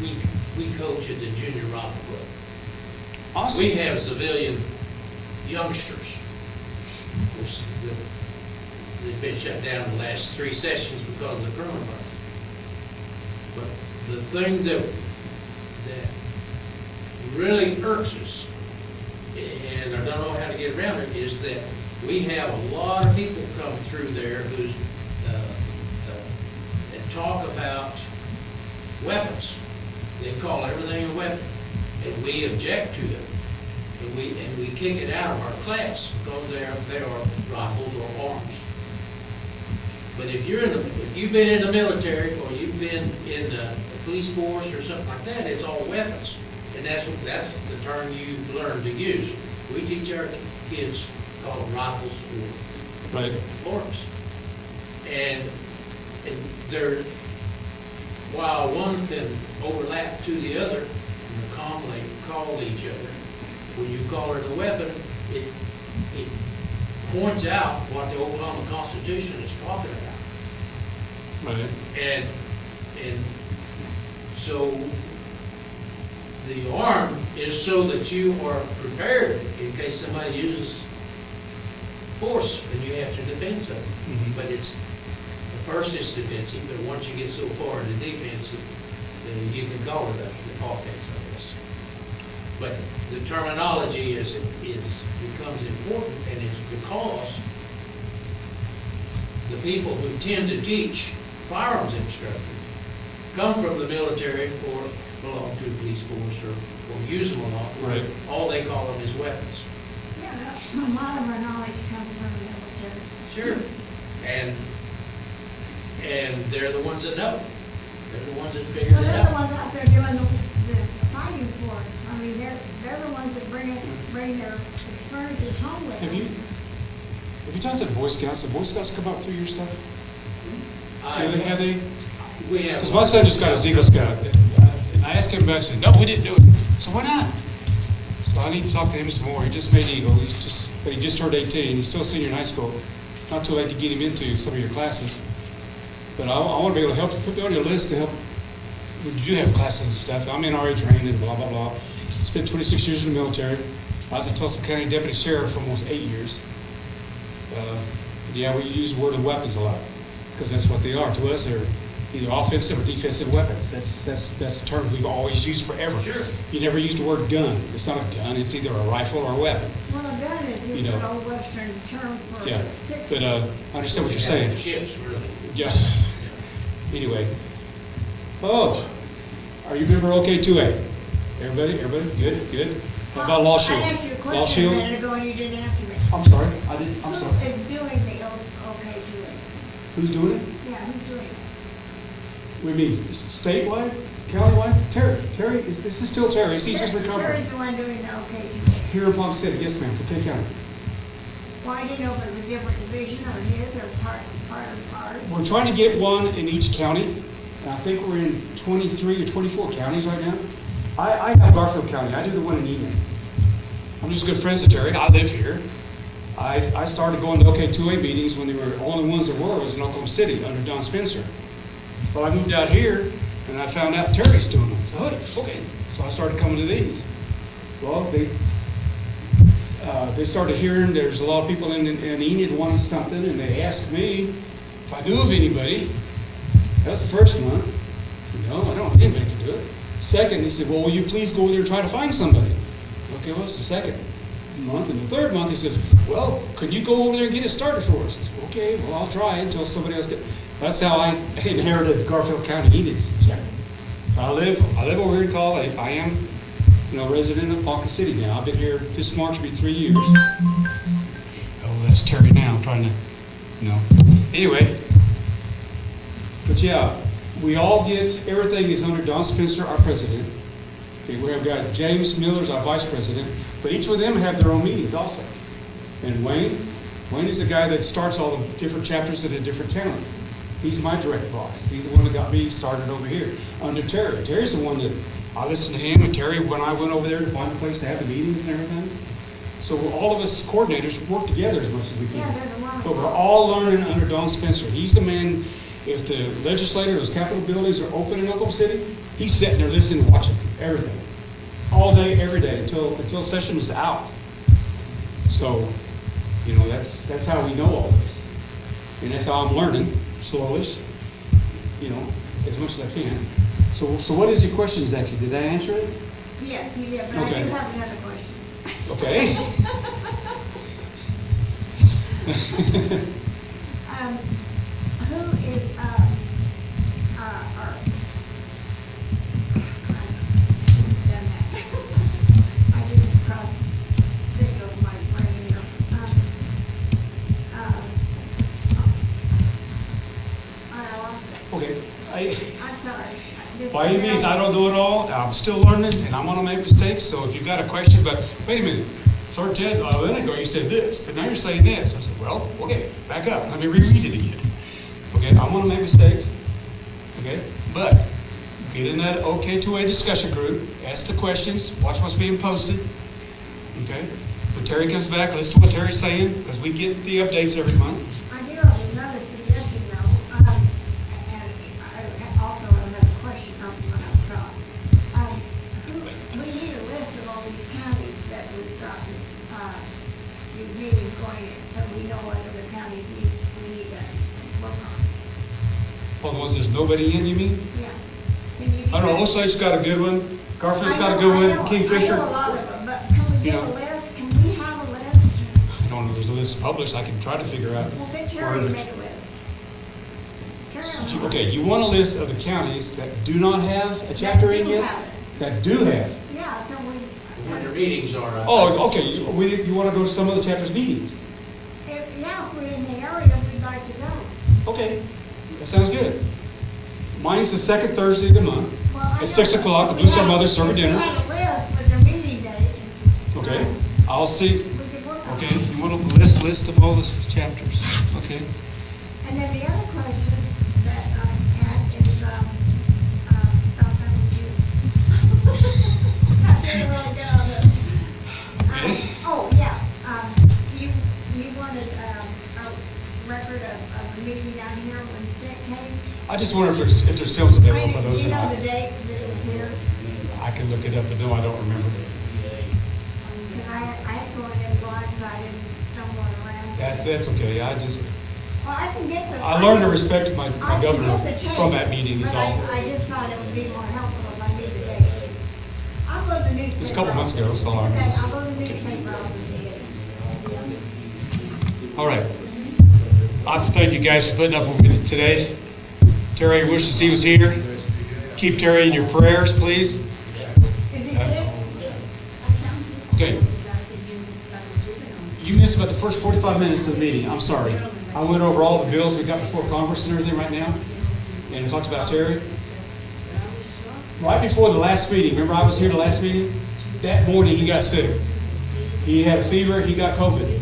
we coach at the Junior Rifle Club. Awesome. We have civilian youngsters. which They've been shut down the last 3 sessions because of the coronavirus. But the thing that really irks us, and I don't know how to get around it, is that we have a lot of people come through there who's that talk about weapons. They call everything a weapon, and we object to it, and we kick it out of our class because they are rifles or arms. But if you've been in the military or you've been in the police force or something like that, it's all weapons. And that's the term you learn to use. We teach our kids call them rifles Right. or arms. And they're, while one can overlap to the other and calmly call each other, when you call it a weapon, it points out what the Oklahoma Constitution is talking about. Right. And so the arm is so that you are prepared in case somebody uses force and you have to defend something. Mhm. But the first is defensive, but once you get so far into defensive, then you can call it offense, I guess. But the terminology becomes important, and it's because the people who tend to teach firearms instructors come from the military or belong to the police force or use them a lot. Right. All they call them is weapons. Yeah, a lot of our knowledge comes from the military. Sure. And they're the ones that know. They're the ones that figure Well, it they're the out. ones out there doing the fighting for us. I mean, they're the ones that bring their experiences home with them. Have you talked to the Boy Scouts? The Boy Scouts come up through your stuff? Have they? We have. Because my son just got his Eagle Scout, and I asked him about it, he said, no, we didn't do it. So why not? So I need to talk to him some more. He just made Eagle, but he just turned 18, he's still a senior in high school. Not too late to get him into some of your classes. But I want to be able to help, put me on your list to help, when you do have classes and stuff. I'm NRA trained and blah, blah, blah. Spent 26 years in the military. I was a Tulsa County Deputy Sheriff for almost 8 years. Yeah, we use the word of weapons a lot, because that's what they are. To us, they're either offensive or defensive weapons. That's a term we've always used forever. Sure. You never used the word gun. It's not a gun, it's either a rifle or a weapon. Well, a gun is You just know. an old western term for Yeah, six. but I understand what you're saying. Ships, really. Yeah. Anyway. Oh, are you member OK2A? Everybody, good? What about Law Shield? I asked you a Law question a Shield? minute ago and you didn't answer it. I'm sorry, I'm sorry. Who is doing the OK2A? Who's doing it? Yeah, who's doing it? We mean statewide, countywide? Terry, this is still Terry, he's just recovering. Terry's the one doing the OK2A. Here in Palm City, yes ma'am, for K County. Well, I didn't know if it was a different division or his or part. We're trying to get one in each county. And I think we're in 23 or 24 counties right now. I have Garfield County, I do the one in Enid. I'm just good friends with Terry, I live here. I started going to OK2A meetings when they were, only ones there was in Oklahoma City under Don Spencer. Well, I moved out here and I found out Terry's doing them. So, okay, so I started coming to these. Well, they started hearing there's a lot of people in Enid wanting something, and they asked me if I knew of anybody. That's the first one. No, I don't have anybody to do it. Second, he said, well, will you please go over there and try to find somebody? Okay, well, it's the second month. And the third month, he says, well, could you go over there and get it started for us? I said, okay, well, I'll try until somebody else gets. That's how I inherited Garfield County Enid's. I live over here in Call. I am, resident of Palm City now. I've been here, this March will be 3 years. Oh, that's Terry now, I'm trying to, Anyway, but yeah, we all get, everything is under Don Spencer, our president. Okay, we have got James Miller's our vice president, but each of them have their own meetings also. And Wayne is the guy that starts all the different chapters in the different counties. He's my direct boss. He's the one that got me started over here under Terry. Terry's the one that I listened to him, and Terry, when I went over there to find a place to have the meetings and everything. So all of us coordinators work together as much as we can. Yeah, they're the ones. But we're all learning under Don Spencer. He's the man, if the legislature, those Capitol buildings are open in Oklahoma City, he's sitting there listening, watching everything. All day, every day, until session is out. So, that's how we know all this. And that's how I'm learning, slowish, as much as I can. So what is your question exactly? Did I answer it? Yes, you did, but I Okay. do have another question. Okay. Who is, done that. I didn't cross signal my brain here. I lost it. Okay. I'm sorry. By any means, I don't know it all. I'm still learning, and I'm going to make mistakes. So if you've got a question, but wait a minute. Sir Ted, a minute ago you said this, but now you're saying this. I said, well, okay, back up. Let me reread it again. Okay, I'm going to make mistakes. Okay, but get in that OK2A discussion group, ask the questions, watch what's being posted. Okay, When Terry comes back, listen to what Terry's saying, because we get the updates every month. I do have another suggestion though, and I also have a question on what I've got. We need a list of all these counties that we've gotten, these meetings going in, so we know what other counties we need to work on. All the ones there's nobody in, you mean? Yeah. Can you do I don't know, that? Osage's got a good one, Garfield's got a I good know, one, Kingfisher. I know a lot of them, but can we You get a know. list? Can we have a list? I don't know, there's a list published, I can try to figure out. Well, get where Terry to the- make a list. Terry will. Okay, you want a list of the counties that do not have a chapter in do yet? have it. That do have. Yeah, so we. When the meetings are. I think. Oh, okay, you want to go to some of the chapters' meetings? Yeah, if we're in the area, we'd like to go. Okay, that sounds good. Mine's the second Thursday of the month. Well, I At 6 know, o'clock, the if Blue we Star had- Mothers serve a dinner. If we had a list with their meeting dates. Okay, I'll see. We could work on it. Okay, you want a list of all the chapters? Okay. And then the other question that I had is, that was you. I didn't really get on this. Okay. Oh, yeah, you wanted, a record of the meeting down here when Stick came? I just wonder if there's films available for those. You or know not. the date that it was here? I can look it up, but no, I don't remember. Because I had to go in blind, so I didn't stumble around. That's okay, Well, I can get the. I learned to respect my I can governor get the tape, from that meeting, is but all. I just thought it would be more helpful if I knew the date. I'll go to the newspaper. Just a couple months ago, so I- Okay, I'll go to the newspaper, I'll see it. All right. I'd like to thank you guys for putting up with me today. Terry, I wish to see was here. Keep Terry in your prayers, please. Is it it? Okay. You missed about the first 45 minutes of the meeting. I'm sorry. I went over all the bills we got before Congress and everything right now, and talked about Terry. Right before the last meeting, remember I was here the last meeting? That morning he got sick. He had a fever, he got COVID.